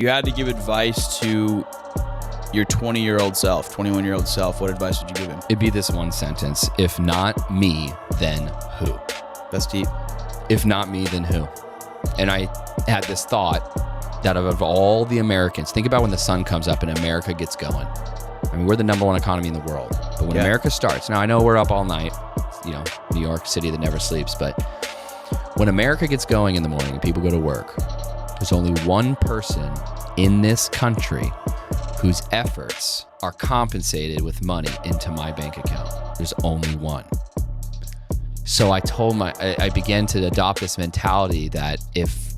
You had to give advice to your 20-year-old self, 21-year-old self. What advice would you give him? It'd be this one sentence. If not me, then who? That's deep. If not me, then who? And I had this thought that of all the Americans, think about when the sun comes up and America gets going. I mean, we're the number one economy in the world. But when America starts, now I know we're up all night, you know, New York City that never sleeps, but when America gets going in the morning and people go to work, there's only one person in this country whose efforts are compensated with money into my bank account. There's only one. So I began to adopt this mentality that if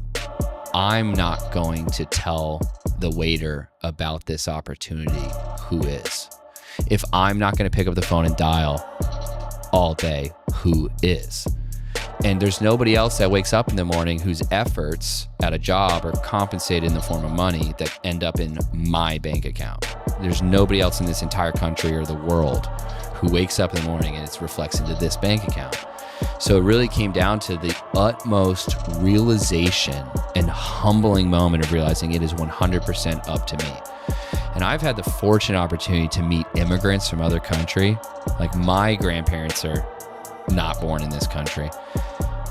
I'm not going to tell the waiter about this opportunity, who is? If I'm not going to pick up the phone and dial all day, who is? And there's nobody else that wakes up in the morning whose efforts at a job are compensated in the form of money that end up in my bank account. There's nobody else in this entire country or the world who wakes up in the morning and it reflects into this bank account. So it really came down to the utmost realization and humbling moment of realizing it is 100% up to me. And I've had the fortunate opportunity to meet immigrants from other country. Like my grandparents are not born in this country.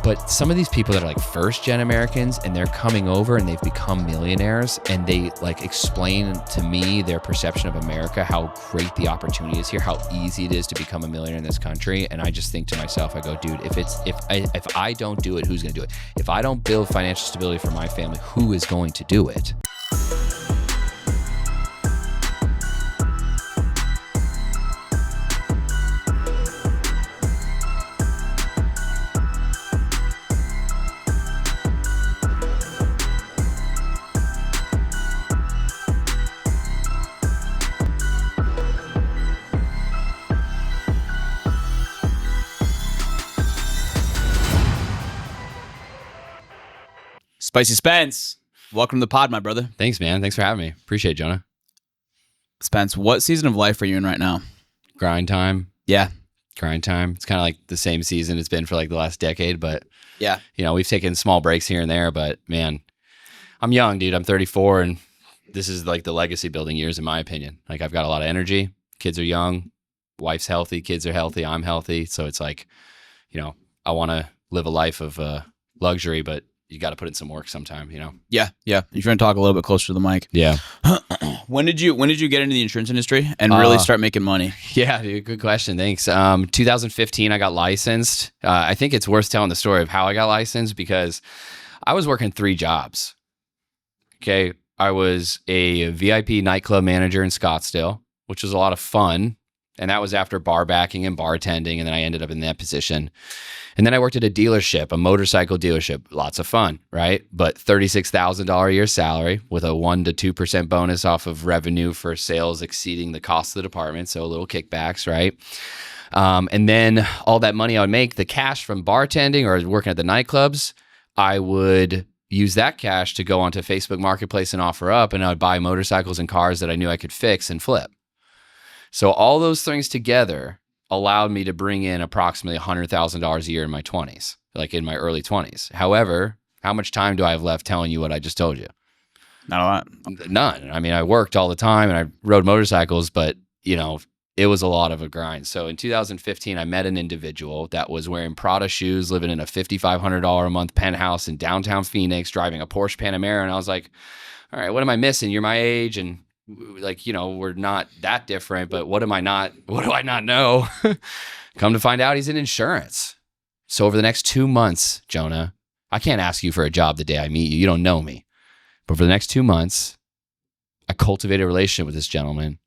But some of these people that are like first-gen Americans and they're coming over and they've become millionaires and they like explain to me their perception of America, how great the opportunity is here, how easy it is to become a millionaire in this country. And I just think to myself, I go, dude, if I don't do it, who's going to do it? If I don't build financial stability for my family, who is going to do it? Spicy Spence, welcome to the pod, my brother. Thanks, man. Thanks for having me. Appreciate it, Jonah. Spence, what season of life are you in right now? Grind time. Yeah. Grind time. It's kind of like the same season it's been for like the last decade, but yeah, you know, we've taken small breaks here and there, but man, I'm young, dude. I'm 34 and this is like the legacy building years in my opinion. Like I've got a lot of energy. Kids are young. Wife's healthy. Kids are healthy. I'm healthy. So it's like, you know, I want to live a life of luxury, but you got to put in some work sometime, you know? Yeah. You're trying to talk a little bit closer to the mic. Yeah. When did you get into the insurance industry and really start making money? Yeah, dude, good question. Thanks. 2015, I got licensed. I think it's worth telling the story of how I got licensed because I was working 3 jobs. Okay. I was a VIP nightclub manager in Scottsdale, which was a lot of fun. And that was after bar backing and bartending. And then I ended up in that position. And then I worked at a dealership, a motorcycle dealership. Lots of fun, right? But $36,000 a year salary with a 1 to 2% bonus off of revenue for sales exceeding the cost of the department. So a little kickbacks, right? And then all that money I would make, the cash from bartending or working at the nightclubs, I would use that cash to go onto Facebook Marketplace and offer up. And I would buy motorcycles and cars that I knew I could fix and flip. So all those things together allowed me to bring in approximately $100,000 a year in my 20s, like in my early 20s. However, how much time do I have left telling you what I just told you? Not a lot. None. I mean, I worked all the time and I rode motorcycles, but you know, it was a lot of a grind. So in 2015, I met an individual that was wearing Prada shoes, living in a $5,500 a month penthouse in downtown Phoenix, driving a Porsche Panamera. And I was like, all right, what am I missing? You're my age and like, you know, we're not that different, but what do I not know? Come to find out he's in insurance. So over the next 2 months, Jonah, I can't ask you for a job the day I meet you. You don't know me. But for the next 2 months, I cultivated a relationship with this gentleman.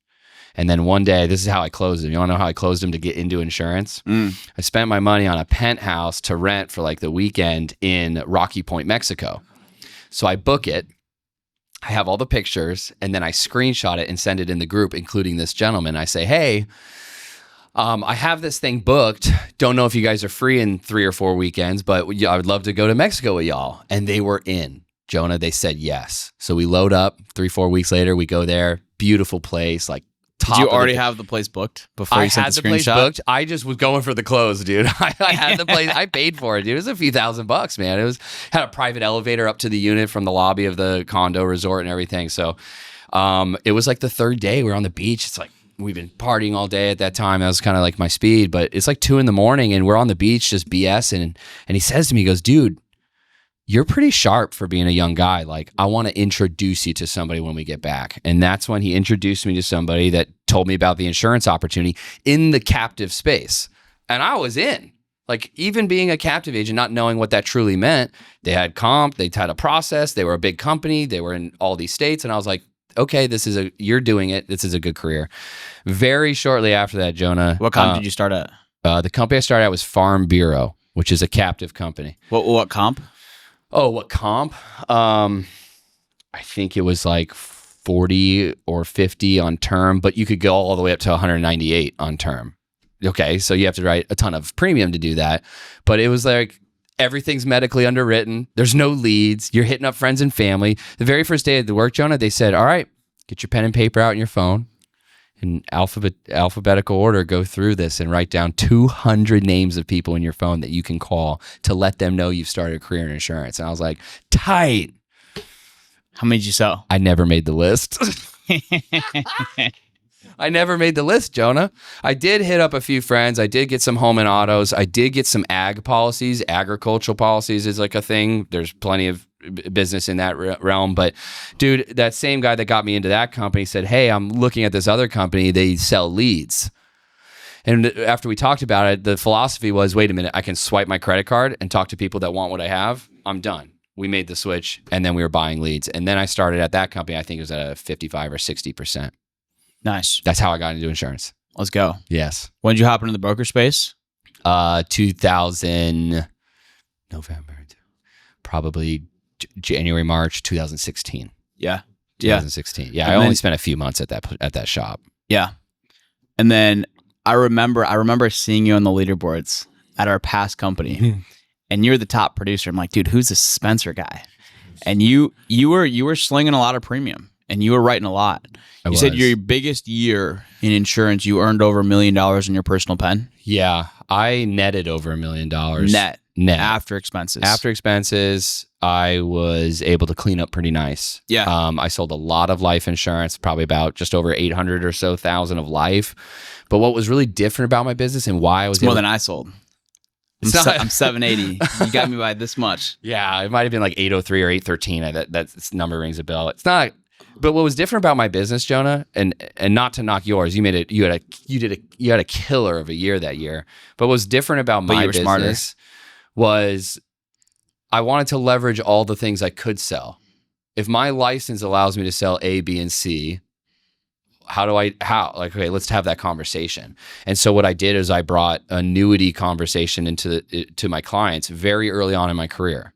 And then one day, this is how I closed him. You want to know how I closed him to get into insurance? I spent my money on a penthouse to rent for like the weekend in Rocky Point, Mexico. So I book it. I have all the pictures and then I screenshot it and send it in the group, including this gentleman. I say, hey, I have this thing booked. Don't know if you guys are free in 3 or 4 weekends, but I would love to go to Mexico with y'all. And they were in. Jonah, they said yes. So we load up 3-4 weeks later. We go there. Beautiful place, like Did you already have the place booked before you sent the screenshot? I had the place booked. I just was going for the clothes, dude. I had the place. I paid for it, dude. It was a few $1,000, man. It was had a private elevator up to the unit from the lobby of the condo resort and everything. So it was like the third day. We were on the beach. It's like we've been partying all day at that time. That was kind of like my speed. But it's like 2 a.m. and we're on the beach just BSing. And he says to me, he goes, dude, you're pretty sharp for being a young guy. Like, I want to introduce you to somebody when we get back. And that's when he introduced me to somebody that told me about the insurance opportunity in the captive space. And I was in. Like, even being a captive agent, not knowing what that truly meant, they had comp, they had a process, they were a big company, they were in all these states. And I was like, okay, you're doing it. This is a good career. Very shortly after that, Jonah. What comp did you start at? The company I started at was Farm Bureau, which is a captive company. What comp? Oh, what comp? I think it was like 40 or 50 on term, but you could go all the way up to 198 on term. Okay, so you have to write a ton of premium to do that. But it was like everything's medically underwritten. There's no leads. You're hitting up friends and family. The very first day of the work, Jonah, they said, all right, get your pen and paper out on your phone. In alphabetical order, go through this and write down 200 names of people in your phone that you can call to let them know you've started a career in insurance. And I was like, tight. How many did you sell? I never made the list. I never made the list, Jonah. I did hit up a few friends. I did get some home and autos. I did get some ag policies. Agricultural policies is like a thing. There's plenty of business in that realm. But dude, that same guy that got me into that company said, hey, I'm looking at this other company. They sell leads. And after we talked about it, the philosophy was, wait a minute, I can swipe my credit card and talk to people that want what I have. I'm done. We made the switch, and then we were buying leads. And then I started at that company. I think it was at a 55 or 60%. Nice. That's how I got into insurance. Let's go. Yes. When did you hop into the broker space? 2000, November, probably January, March 2016. Yeah. 2016. Yeah, I only spent a few months at that shop. Yeah. And then I remember seeing you on the leaderboards at our past company. And you're the top producer. I'm like, dude, who's this Spencer guy? And you were slinging a lot of premium, and you were writing a lot. You said your biggest year in insurance, you earned over $1 million in your personal pen. Yeah, I netted over $1 million net after expenses. After expenses, I was able to clean up pretty nice. Yeah. I sold a lot of life insurance, probably about just over 800 or so thousand of life. But what was really different about my business and why I was more than I sold. I'm 780. You got me by this much. Yeah, it might have been like 803 or 813. That number rings a bell. It's not. But what was different about my business, Jonah, and not to knock yours, you had a killer of a year that year. But what was different about my business was I wanted to leverage all the things I could sell. If my license allows me to sell A, B, and C, okay, let's have that conversation. And so what I did is I brought annuity conversation to my clients very early on in my career.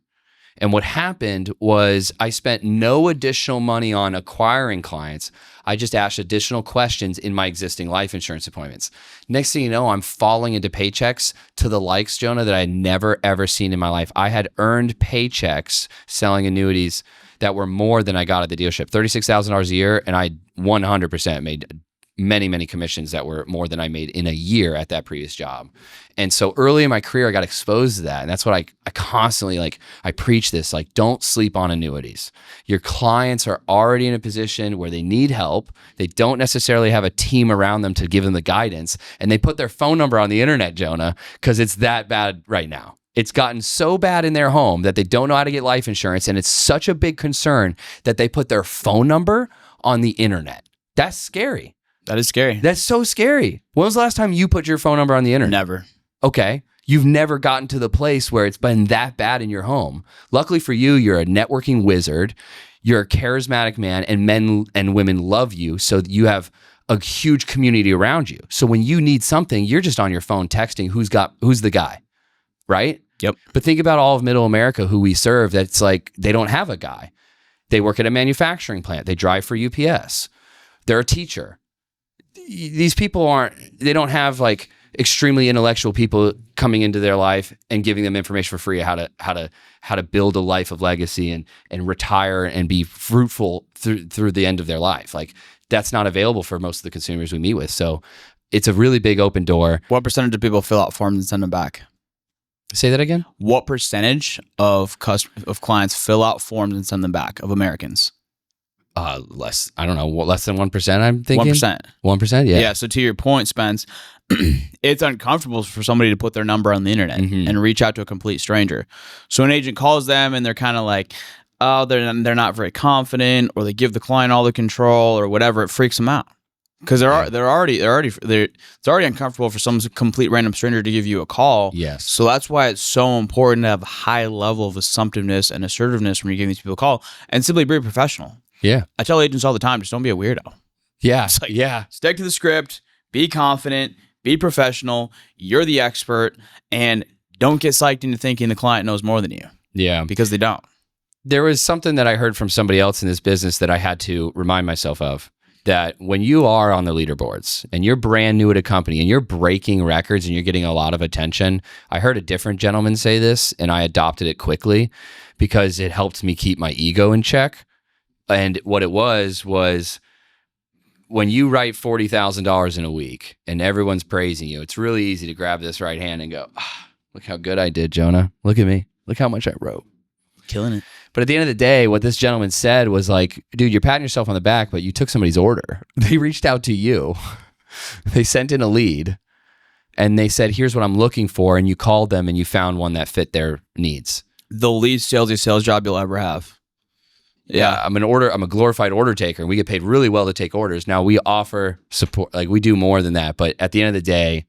And what happened was I spent no additional money on acquiring clients. I just asked additional questions in my existing life insurance appointments. Next thing you know, I'm falling into paychecks to the likes, Jonah, that I had never, ever seen in my life. I had earned paychecks selling annuities that were more than I got at the dealership, $36,000 a year, and I 100% made many, many commissions that were more than I made in a year at that previous job. And so early in my career, I got exposed to that. And that's what I constantly, I preach this, don't sleep on annuities. Your clients are already in a position where they need help. They don't necessarily have a team around them to give them the guidance. And they put their phone number on the internet, Jonah, because it's that bad right now. It's gotten so bad in their home that they don't know how to get life insurance. And it's such a big concern that they put their phone number on the internet. That's scary. That is scary. That's so scary. When was the last time you put your phone number on the internet? Never. Okay. You've never gotten to the place where it's been that bad in your home. Luckily for you, you're a networking wizard. You're a charismatic man, and men and women love you. So you have a huge community around you. So when you need something, you're just on your phone texting who's the guy, right? Yep. But think about all of middle America who we serve. That's like, they don't have a guy. They work at a manufacturing plant. They drive for UPS. They're a teacher. These people they don't have extremely intellectual people coming into their life and giving them information for free, how to build a life of legacy and retire and be fruitful through the end of their life. Like that's not available for most of the consumers we meet with. So it's a really big open door. What percentage of people fill out forms and send them back? Say that again? What percentage of clients fill out forms and send them back, of Americans? Less. I don't know. Less than 1%. I'm thinking 1%. 1%. Yeah. Yeah. So to your point, Spence, it's uncomfortable for somebody to put their number on the internet and reach out to a complete stranger. So an agent calls them and they're kind of like, oh, they're not very confident, or they give the client all the control or whatever. It freaks them out. Because it's already uncomfortable for some complete random stranger to give you a call. Yes. So that's why it's so important to have a high level of assumptiveness and assertiveness when you're giving these people a call, and simply be professional. Yeah. I tell agents all the time, just don't be a weirdo. Yeah. Like, stick to the script, be confident, be professional. You're the expert, and don't get psyched into thinking the client knows more than you. Yeah. Because they don't. There was something that I heard from somebody else in this business that I had to remind myself of. That when you are on the leaderboards and you're brand new at a company and you're breaking records and you're getting a lot of attention, I heard a different gentleman say this and I adopted it quickly because it helped me keep my ego in check. And what it was when you write $40,000 in a week and everyone's praising you, it's really easy to grab this right hand and go, look how good I did, Jonah. Look at me. Look how much I wrote. Killing it. But at the end of the day, what this gentleman said was like, dude, you're patting yourself on the back, but you took somebody's order. They reached out to you. They sent in a lead and they said, here's what I'm looking for. And you called them and you found one that fit their needs. The least salesy sales job you'll ever have. Yeah. I'm a glorified order taker and we get paid really well to take orders. Now we offer support, like we do more than that. But at the end of the day,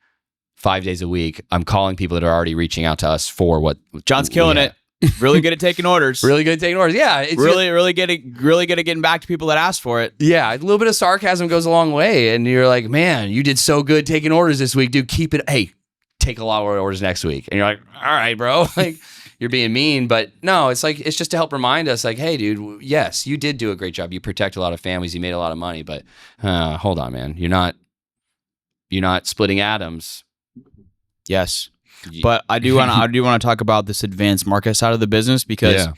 5 days a week, I'm calling people that are already reaching out to us for what John's killing it. Really good at taking orders. Really good at taking orders. Yeah. It's really good at getting back to people that asked for it. Yeah. A little bit of sarcasm goes a long way. And you're like, man, you did so good taking orders this week, dude. Keep it. Hey, take a lot more orders next week. And you're like, all right, bro. Like you're being mean. But no, it's like, it's just to help remind us like, hey, dude, yes, you did do a great job. You protect a lot of families. You made a lot of money. But hold on, man. You're not splitting atoms. Yes. But I do want to talk about this advanced market side of the business because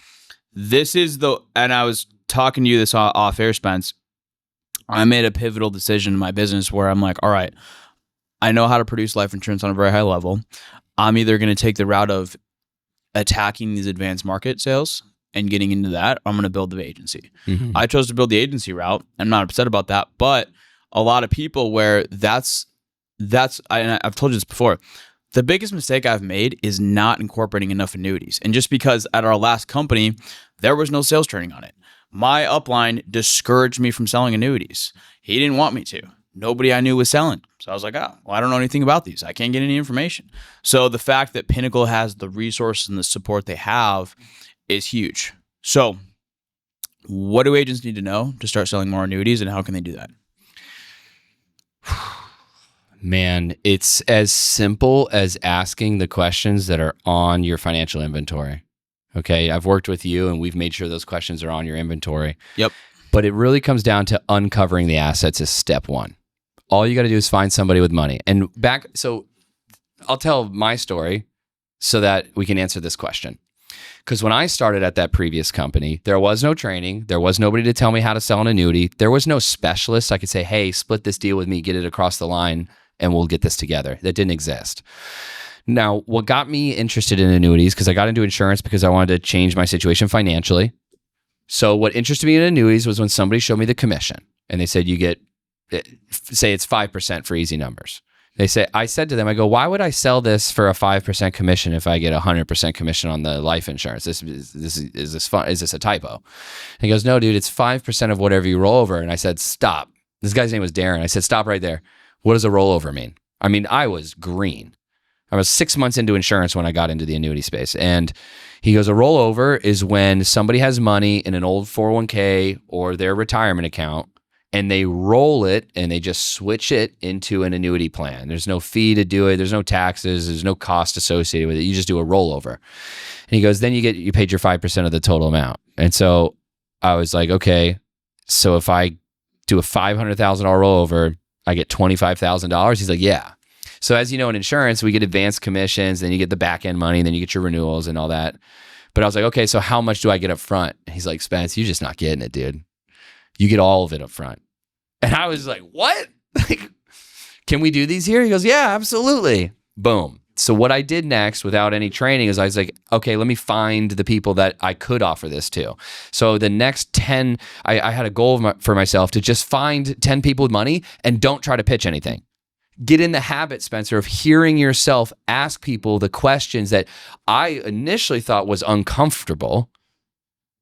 this is and I was talking to you this off air, Spence. I made a pivotal decision in my business where I'm like, all right, I know how to produce life insurance on a very high level. I'm either going to take the route of attacking these advanced market sales and getting into that, or I'm going to build the agency. Mm-hmm. I chose to build the agency route. I'm not upset about that, but a lot of people where I've told you this before. The biggest mistake I've made is not incorporating enough annuities. And just because at our last company, there was no sales training on it. My upline discouraged me from selling annuities. He didn't want me to. Nobody I knew was selling. So I was like, I don't know anything about these. I can't get any information. So the fact that Pinnacle has the resources and the support they have is huge. So what do agents need to know to start selling more annuities, and how can they do that? Man, it's as simple as asking the questions that are on your financial inventory. Okay, I've worked with you and we've made sure those questions are on your inventory. Yep. But it really comes down to uncovering the assets is step one. All you got to do is find somebody with money. So I'll tell my story so that we can answer this question. Because when I started at that previous company, there was no training. There was nobody to tell me how to sell an annuity. There was no specialist I could say, hey, split this deal with me, get it across the line, and we'll get this together. That didn't exist. Now, what got me interested in annuities, because I got into insurance because I wanted to change my situation financially. So what interested me in annuities was when somebody showed me the commission and they said, you get, say it's 5% for easy numbers. I said to them, I go, why would I sell this for a 5% commission if I get 100% commission on the life insurance? Is this fun? Is this a typo? And he goes, no, dude, it's 5% of whatever you roll over. And I said, stop. This guy's name was Darren. I said, stop right there. What does a rollover mean? I mean, I was green. I was 6 months into insurance when I got into the annuity space. And he goes, a rollover is when somebody has money in an old 401k or their retirement account and they roll it and they just switch it into an annuity plan. There's no fee to do it. There's no taxes. There's no cost associated with it. You just do a rollover. And he goes, then you paid your 5% of the total amount. And so I was like, okay, so if I do a $500,000 rollover, I get $25,000. He's like, yeah. So as you know, in insurance, we get advanced commissions, then you get the back end money, and then you get your renewals and all that. But I was like, okay, so how much do I get up front? And he's like, Spence, you're just not getting it, dude. You get all of it up front. And I was like, what? Like, can we do these here? He goes, yeah, absolutely. Boom. So what I did next without any training is I was like, okay, let me find the people that I could offer this to. So the next 10, I had a goal for myself to just find 10 people with money and don't try to pitch anything. Get in the habit, Spencer, of hearing yourself ask people the questions that I initially thought was uncomfortable.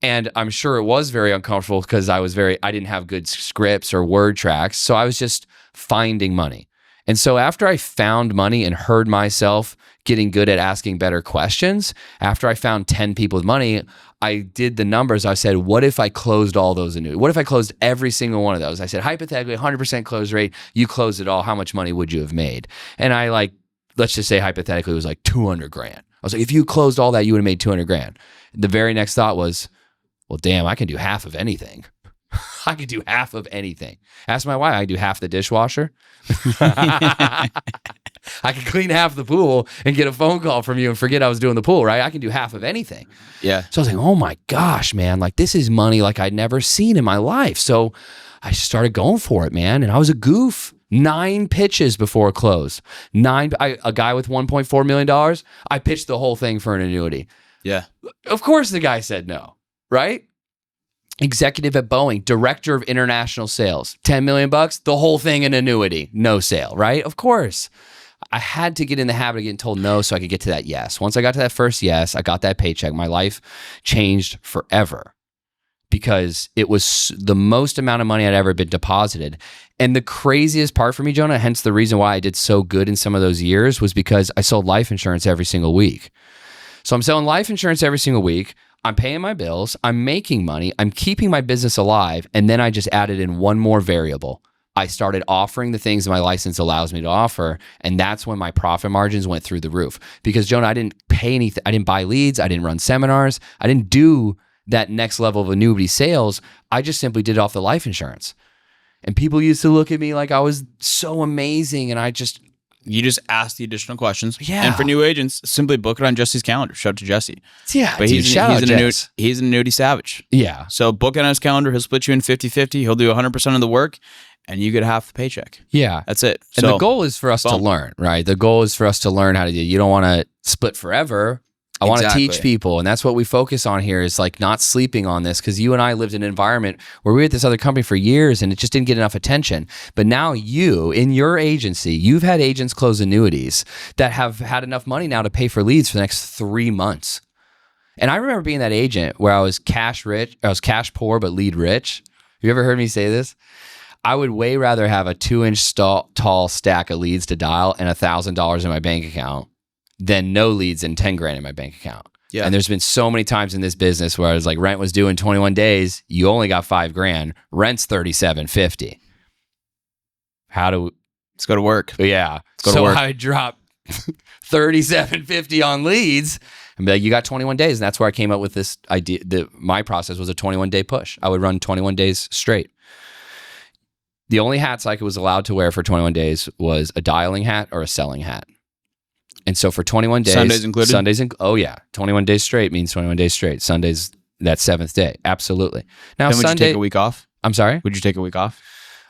And I'm sure it was very uncomfortable because I didn't have good scripts or word tracks. So I was just finding money. And so after I found money and heard myself getting good at asking better questions, after I found 10 people with money, I did the numbers. I said, what if I closed all those annuities? What if I closed every single one of those? I said, hypothetically, 100% close rate, you closed it all. How much money would you have made? And I let's just say hypothetically, it was like 200 grand. I was like, if you closed all that, you would have made 200 grand. The very next thought was, well, damn, I can do half of anything. I could do half of anything. Ask my wife, I could do half the dishwasher. I could clean half the pool and get a phone call from you and forget I was doing the pool, right? I can do half of anything. Yeah. So I was like, oh my gosh, man, like this is money like I'd never seen in my life. So I just started going for it, man. And I was a goof. 9 pitches before close. A guy with $1.4 million, I pitched the whole thing for an annuity. Yeah. Of course the guy said no, right? Executive at Boeing, director of international sales, $10 million, the whole thing an annuity, no sale, right? Of course. I had to get in the habit of getting told no so I could get to that yes. Once I got to that first yes, I got that paycheck. My life changed forever because it was the most amount of money I'd ever been deposited. And the craziest part for me, Jonah, hence the reason why I did so good in some of those years, was because I sold life insurance every single week. So I'm selling life insurance every single week. I'm paying my bills, I'm making money, I'm keeping my business alive, and then I just added in one more variable. I started offering the things my license allows me to offer, and that's when my profit margins went through the roof. Because, Jonah, I didn't pay anything, I didn't buy leads, I didn't run seminars, I didn't do that next level of annuity sales. I just simply did it off the life insurance. And people used to look at me like I was so amazing, and you just ask the additional questions. Yeah. And for new agents, simply book it on Jesse's calendar. Shout out to Jesse. Yeah, but dude, he's an annuity savage. Yeah. So book it on his calendar. He'll split you in 50-50. He'll do 100% of the work, and you get half the paycheck. Yeah. That's it. And the goal is for us to learn, right? The goal is for us to learn how to do. You don't want to split forever. I want to teach people. And that's what we focus on here, is like not sleeping on this, because you and I lived in an environment where we were at this other company for years and it just didn't get enough attention. But now you, in your agency, you've had agents close annuities that have had enough money now to pay for leads for the next 3 months. And I remember being that agent where I was cash rich, I was cash poor, but lead rich. You ever heard me say this? I would way rather have a 2-inch tall stack of leads to dial and $1,000 in my bank account than no leads and 10 grand in my bank account. Yeah. And there's been so many times in this business where I was like, rent was due in 21 days. You only got 5 grand. Rent's $37.50. Let's go to work. Yeah. Let's go to work. I dropped $37.50 on leads and be like, you got 21 days. And that's where I came up with this idea. My process was a 21-day push. I would run 21 days straight. The only hats I was allowed to wear for 21 days was a dialing hat or a selling hat. And so for 21 days, Sundays included? Oh yeah. 21 days straight means 21 days straight. Sunday's that 7th day. Absolutely. Now, then would you take a week off? I'm sorry? Would you take a week off?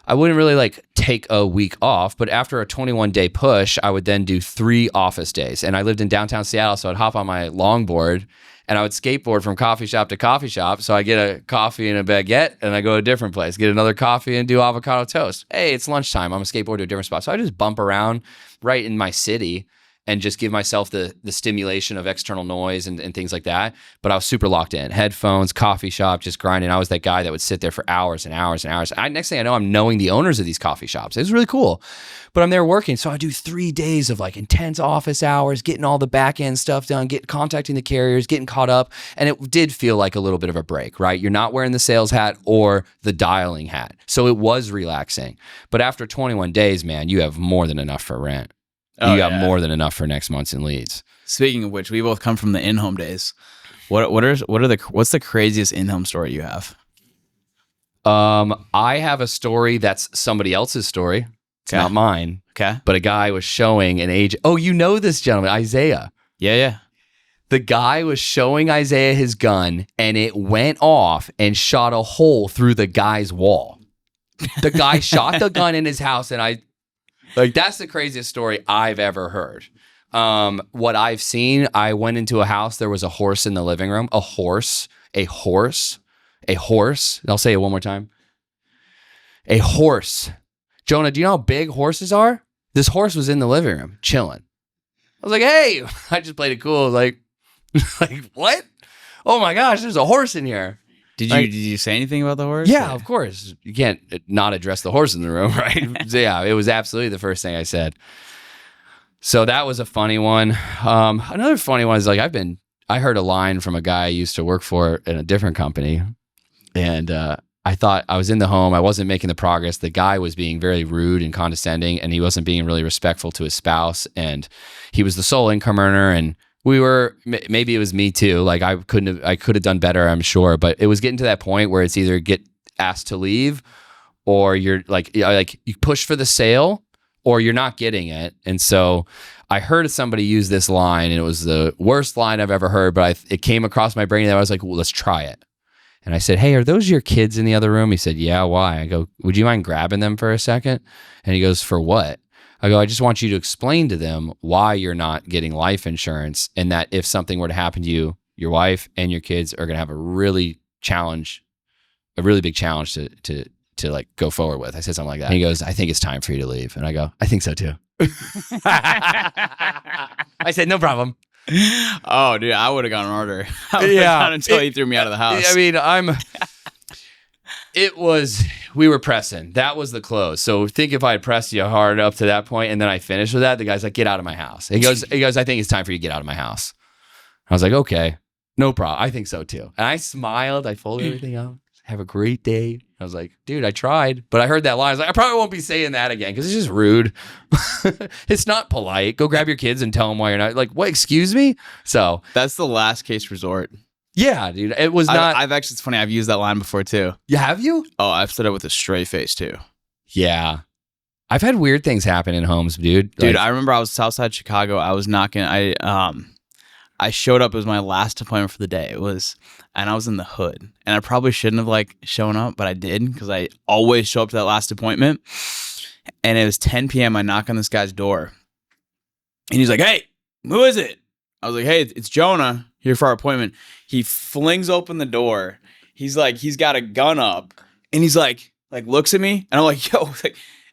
I wouldn't really like take a week off, but after a 21-day push, I would then do 3 office days. And I lived in downtown Seattle, so I'd hop on my longboard and I would skateboard from coffee shop to coffee shop. So I get a coffee and a baguette and I go to a different place, get another coffee and do avocado toast. Hey, it's lunchtime. I'm a skateboard to a different spot. So I just bump around right in my city and just give myself the stimulation of external noise and things like that. But I was super locked in. Headphones, coffee shop, just grinding. I was that guy that would sit there for hours and hours and hours. Next thing I know, I'm knowing the owners of these coffee shops. It was really cool. But I'm there working. So I do 3 days of like intense office hours, getting all the back end stuff done, contacting the carriers, getting caught up. And it did feel like a little bit of a break, right? You're not wearing the sales hat or the dialing hat. So it was relaxing. But after 21 days, man, you have more than enough for rent. You got more than enough for next month's in leads. Speaking of which, we both come from the in-home days. What's the craziest in-home story you have? I have a story that's somebody else's story. It's not mine. Okay. But a guy was showing an age. Oh, you know this gentleman, Isaiah. Yeah. The guy was showing Isaiah his gun, and it went off and shot a hole through the guy's wall. The guy shot the gun in his house, and that's the craziest story I've ever heard. What I've seen, I went into a house, there was a horse in the living room. A horse. I'll say it one more time. A horse. Jonah, do you know how big horses are? This horse was in the living room, chilling. I was like, hey, I just played it cool. Like, what? Oh my gosh, there's a horse in here. Did you say anything about the horse? Yeah, of course. You can't not address the horse in the room, right? So yeah, it was absolutely the first thing I said. So that was a funny one. Another funny one is like I heard a line from a guy I used to work for in a different company, and I thought I was in the home. I wasn't making the progress. The guy was being very rude and condescending, and he wasn't being really respectful to his spouse. And he was the sole income earner, and we were, maybe it was me too. Like I could have done better, I'm sure, but it was getting to that point where it's either get asked to leave, or you're like you push for the sale, or you're not getting it. And so I heard somebody use this line, and it was the worst line I've ever heard, but it came across my brain, and I was like, well, let's try it. And I said, hey, are those your kids in the other room? He said, yeah, why? I go, would you mind grabbing them for a second? And he goes, for what? I go, I just want you to explain to them why you're not getting life insurance, and that if something were to happen to you, your wife and your kids are going to have a really big challenge to like go forward with. I said something like that. And he goes, I think it's time for you to leave. And I go, I think so too. I said, no problem. Oh, dude, I would have gone harder. Yeah, until he threw me out of the house. I mean, we were pressing. That was the close. So think if I had pressed you hard up to that point, and then I finished with that, the guy's like, get out of my house. He goes, I think it's time for you to get out of my house. I was like, okay, no problem. I think so too. And I smiled. I folded everything up. Have a great day. I was like, dude, I tried. But I heard that line. I was like, I probably won't be saying that again because it's just rude. It's not polite. Go grab your kids and tell them why you're not. Like, what? Excuse me? So that's the last case resort. Yeah, dude. It was not. I've actually, it's funny. I've used that line before too. Yeah, have you? Oh, I've said it with a straight face too. Yeah. I've had weird things happen in homes, dude. Dude, I remember I was Southside Chicago. I was knocking. I showed up. It was my last appointment for the day. And I was in the hood. And I probably shouldn't have like shown up, but I did because I always show up to that last appointment. And it was 10 p.m. I knock on this guy's door. And he's like, hey, who is it? I was like, hey, it's Jonah here for our appointment. He flings open the door. He's like, he's got a gun up. And he's like looks at me. And I'm like, yo,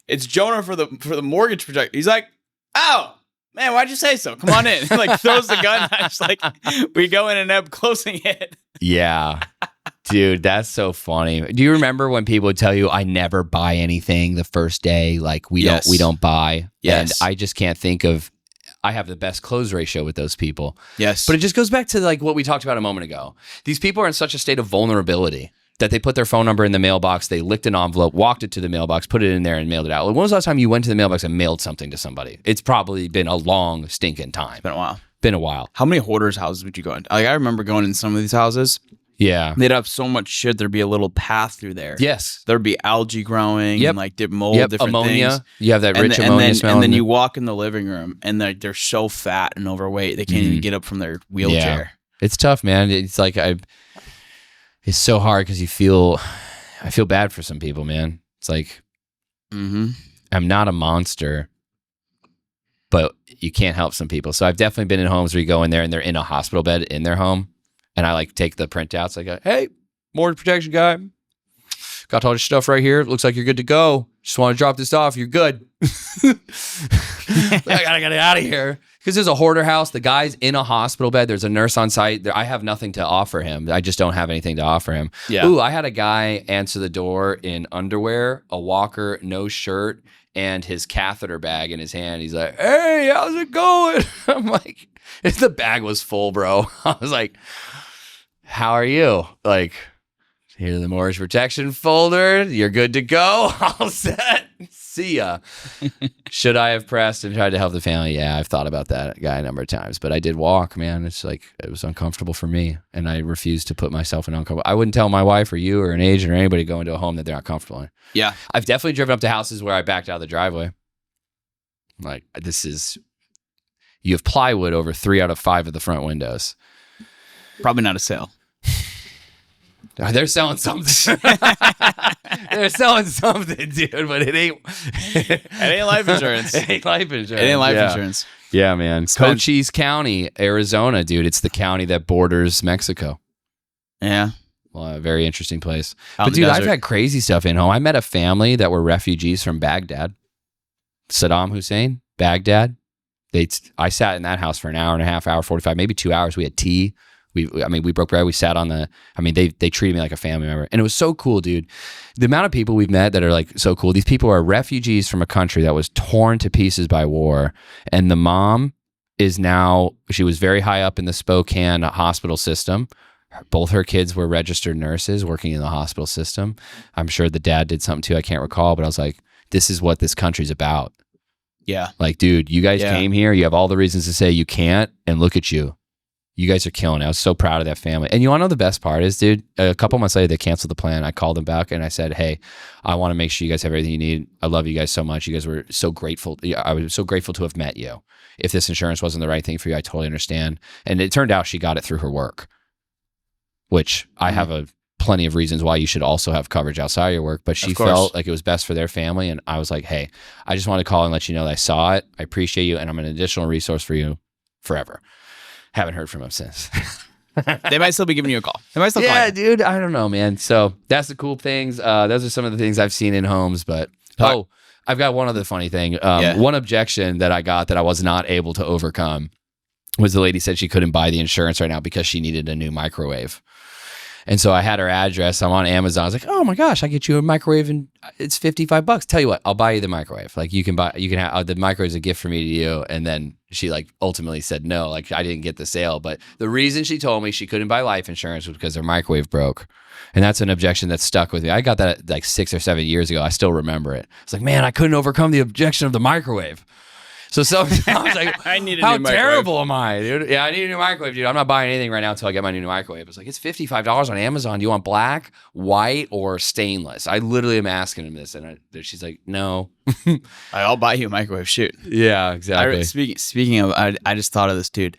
it's Jonah for the mortgage project. He's like, oh. Man, why'd you say so? Come on in. Like throws the gun. I just like we go in and end up closing it. Yeah. Dude, that's so funny. Do you remember when people would tell you I never buy anything the first day? Like we don't buy. Yes. And I just can't think of I have the best close ratio with those people. Yes. But it just goes back to like what we talked about a moment ago. These people are in such a state of vulnerability that they put their phone number in the mailbox, they licked an envelope, walked it to the mailbox, put it in there, and mailed it out. Like, when was the last time you went to the mailbox and mailed something to somebody? It's probably been a long, stinking time. It's been a while. Been a while. How many hoarders' houses would you go into? Like, I remember going in some of these houses. Yeah. They'd have so much shit, there'd be a little path through there. Yes. There'd be algae growing and like mold, different ammonia. things. You have that rich ammonia smell. And then you walk in the living room and they're so fat and overweight, they can't even get up from their wheelchair. Yeah. It's tough, man. It's like it's so hard because I feel bad for some people, man. It's like, I'm not a monster, but you can't help some people. So I've definitely been in homes where you go in there and they're in a hospital bed in their home. And I like take the printouts. I go, hey, mortgage protection guy, got all your stuff right here. Looks like you're good to go. Just want to drop this off. You're good. I gotta get out of here. Because there's a hoarder house. The guy's in a hospital bed. There's a nurse on site. I have nothing to offer him. I just don't have anything to offer him. Yeah. Ooh, I had a guy answer the door in underwear, a walker, no shirt, and his catheter bag in his hand. He's like, hey, how's it going? I'm like, the bag was full, bro. I was like, how are you? Like, here's the mortgage protection folder. You're good to go. All set. See ya. Should I have pressed and tried to help the family? Yeah, I've thought about that guy a number of times, but I did walk, man. It's like, it was uncomfortable for me, and I refused to put myself in uncomfortable. I wouldn't tell my wife or you or an agent or anybody going to a home that they're not comfortable in. Yeah. I've definitely driven up to houses where I backed out of the driveway. Like, you have plywood over 3 out of 5 of the front windows. Probably not a sale. They're selling something. They're selling something, dude, but it ain't. It ain't life insurance. It ain't life insurance. It ain't life insurance. Yeah, man. Cochise County, Arizona, dude. It's the county that borders Mexico. Yeah. Well, a very interesting place. Out But in the dude, I've desert. had crazy stuff in home. I met a family that were refugees from Baghdad. Saddam Hussein, Baghdad. I sat in that house for an hour and a half, hour 45, maybe 2 hours. We had tea. We broke bread. We sat on they treated me like a family member. And it was so cool, dude. The amount of people we've met that are like so cool. These people are refugees from a country that was torn to pieces by war. And the mom she was very high up in the Spokane hospital system. Both her kids were registered nurses working in the hospital system. I'm sure the dad did something too. I can't recall, but I was like, this is what this country's about. Yeah. Like, dude, you guys came here. You have all the reasons to say you can't, and look at you. You guys are killing it. I was so proud of that family. And you want to know the best part is, dude, a couple months later, they canceled the plan. I called them back and I said, hey, I want to make sure you guys have everything you need. I love you guys so much. You guys were so grateful. I was so grateful to have met you. If this insurance wasn't the right thing for you, I totally understand. And it turned out she got it through her work, which I have plenty of reasons why you should also have coverage outside your work, but she felt like it was best for their family. And I was like, hey, I just want to call and let you know that I saw it. I appreciate you. And I'm an additional resource for you forever. Haven't heard from them since. They might still be giving you a call. They might still call you. Dude, I don't know, man. So that's the cool things. Those are some of the things I've seen in homes, but I've got one other funny thing. One objection that I got that I was not able to overcome was the lady said she couldn't buy the insurance right now because she needed a new microwave. And so I had her address. I'm on Amazon. I was like, oh my gosh, I get you a microwave and it's $55. Tell you what, I'll buy you the microwave. Like you can have the microwave is a gift from me to you. And then she like ultimately said no, like I didn't get the sale. But the reason she told me she couldn't buy life insurance was because her microwave broke. And that's an objection that stuck with me. I got that like 6 or 7 years ago. I still remember it. It's like, man, I couldn't overcome the objection of the microwave. So I was like, I need a how new microwave. terrible am I, dude? Yeah, I need a new microwave, dude. I'm not buying anything right now until I get my new microwave. It's like, it's $55 on Amazon. Do you want black, white, or stainless? I literally am asking him this, and she's like, no. I'll buy you a microwave. Shoot. Yeah, exactly. Speaking of, I just thought of this, dude.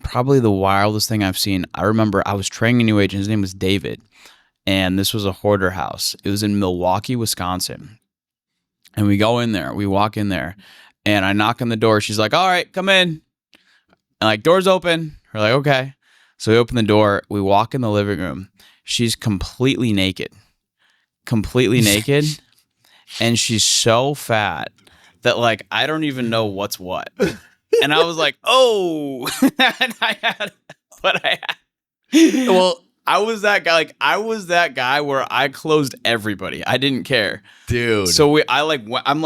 Probably the wildest thing I've seen. I remember I was training a new agent. His name was David, and this was a hoarder house. It was in Milwaukee, Wisconsin. And we go in there. We walk in there. And I knock on the door. She's like, all right, come in. And like, door's open. We're like, okay. So we open the door. We walk in the living room. She's completely naked. Completely naked. And she's so fat that like, I don't even know what's what. And I was like, oh. And I was that guy. Like, I was that guy where I closed everybody. I didn't care. Dude. So I'm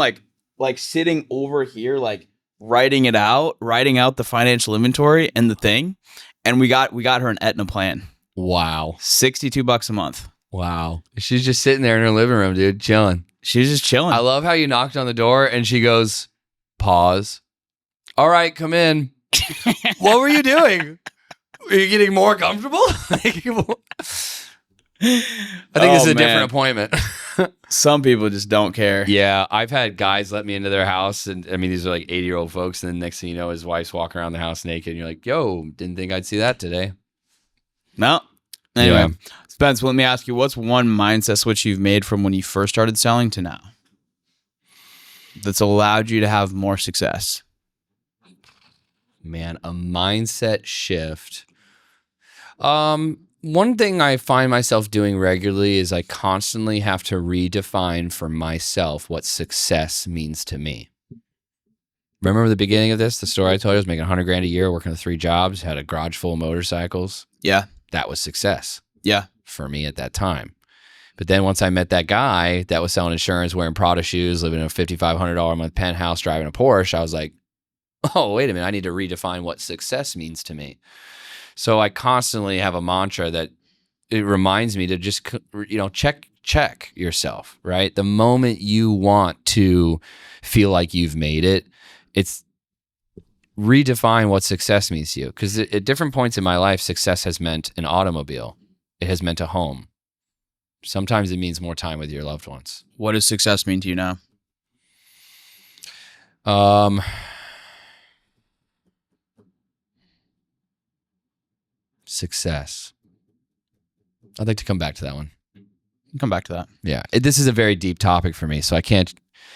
like sitting over here, like writing out the financial inventory and the thing. And we got her an Aetna plan. Wow. $62 a month. Wow. She's just sitting there in her living room, dude, chilling. She was just chilling. I love how you knocked on the door and she goes, pause. All right, come in. What were you doing? Are you getting more comfortable? I think this is a different appointment. Some people just don't care. Yeah, I've had guys let me into their house, and I mean, these are like 80-year-old folks, and then next thing you know, his wife's walking around the house naked, and you're like, yo, didn't think I'd see that today. No. Anyway, Spence, let me ask you, what's one mindset switch you've made from when you first started selling to now that's allowed you to have more success? Man, a mindset shift. One thing I find myself doing regularly is I constantly have to redefine for myself what success means to me. Remember the beginning of this, the story I told you? I was making $100,000 a year, working 3 jobs, had a garage full of motorcycles. Yeah. That was success. Yeah. For me at that time. But then once I met that guy that was selling insurance, wearing Prada shoes, living in a $5,500 a month penthouse, driving a Porsche, I was like, oh, wait a minute, I need to redefine what success means to me. So I constantly have a mantra that it reminds me to just, check yourself, right? The moment you want to feel like you've made it, it's redefine what success means to you. Because at different points in my life, success has meant an automobile. It has meant a home. Sometimes it means more time with your loved ones. What does success mean to you now? Success. I'd like to come back to that one. Come back to that. Yeah. This is a very deep topic for me, so I can't.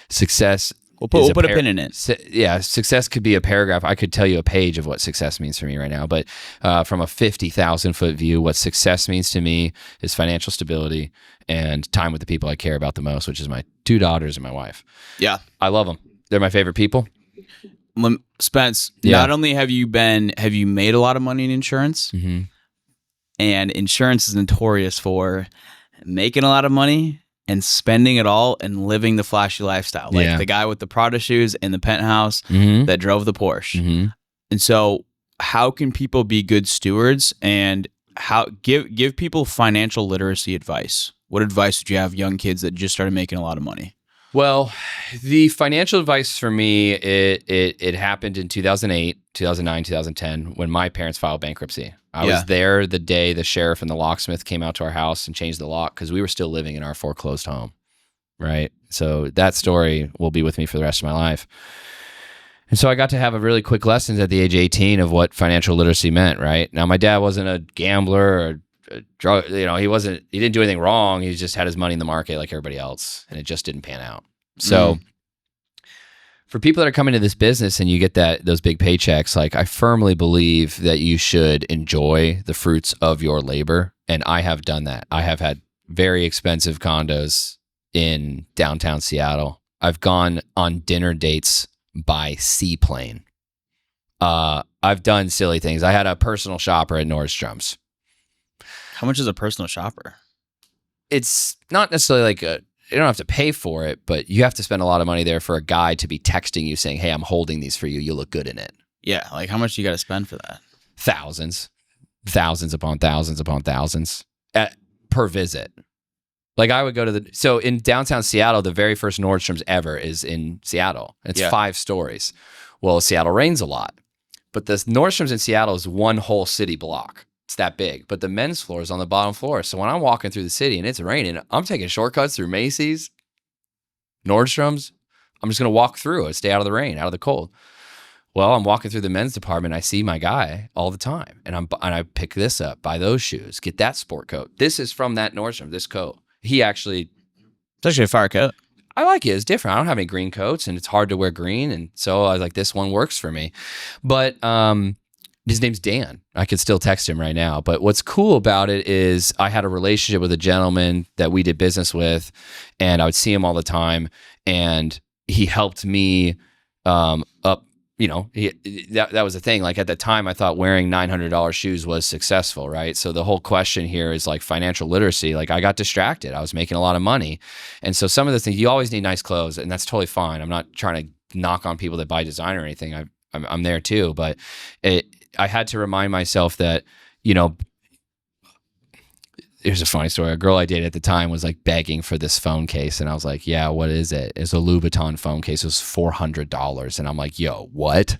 Success. We'll put a pin in it. Yeah, success could be a paragraph. I could tell you a page of what success means for me right now, but from a 50,000-foot view, what success means to me is financial stability and time with the people I care about the most, which is my 2 daughters and my wife. Yeah. I love them. They're my favorite people. Spence, Yeah. not only have you made a lot of money in insurance, Mm-hmm. and insurance is notorious for making a lot of money and spending it all and living the flashy lifestyle. Like Yeah. the guy with the Prada shoes and the penthouse Mm-hmm. that drove the Porsche. Mm-hmm. And so how can people be good stewards and how give people financial literacy advice? What advice would you have young kids that just started making a lot of money? Well, the financial advice for me, it happened in 2008, 2009, 2010 when my parents filed bankruptcy. I was there the day the sheriff and the locksmith came out to our house and changed the lock because we were still living in our foreclosed home, right? So that story will be with me for the rest of my life. And so I got to have a really quick lessons at the age of 18 of what financial literacy meant, right? Now, my dad wasn't a gambler or a drug, he didn't do anything wrong. He just had his money in the market like everybody else, and it just didn't pan out. So for people that are coming to this business and you get those big paychecks, like I firmly believe that you should enjoy the fruits of your labor. And I have done that. I have had very expensive condos in downtown Seattle. I've gone on dinner dates by seaplane. I've done silly things. I had a personal shopper at Nordstrom's. How much is a personal shopper? It's not necessarily like you don't have to pay for it, but you have to spend a lot of money there for a guy to be texting you saying, hey, I'm holding these for you. You look good in it. Yeah. Like how much do you got to spend for that? Thousands upon thousands per visit. Like I would go to so in downtown Seattle, the very first Nordstrom's ever is in Seattle. It's 5 stories. Well, Seattle rains a lot, but the Nordstrom's in Seattle is one whole city block. It's that big, but the men's floor is on the bottom floor. So when I'm walking through the city and it's raining, I'm taking shortcuts through Macy's, Nordstrom's. I'm just going to walk through it, stay out of the rain, out of the cold. Well, I'm walking through the men's department. I see my guy all the time, and I pick this up, buy those shoes, get that sport coat. This is from that Nordstrom. This coat. It's actually a fire coat. I like it. It's different. I don't have any green coats, and it's hard to wear green, and so I was like, this one works for me. But his name's Dan. I could still text him right now. But what's cool about it is I had a relationship with a gentleman that we did business with, and I would see him all the time, and he helped me up. That was the thing. Like at the time, I thought wearing $900 shoes was successful, right? So the whole question here is like financial literacy. Like I got distracted. I was making a lot of money. And so some of the things, you always need nice clothes, and that's totally fine. I'm not trying to knock on people that buy designer or anything. I'm there too. But I had to remind myself that, here's a funny story. A girl I dated at the time was like begging for this phone case. And I was like, yeah, what is it? It's a Louboutin phone case. It was $400. And I'm like, yo, what?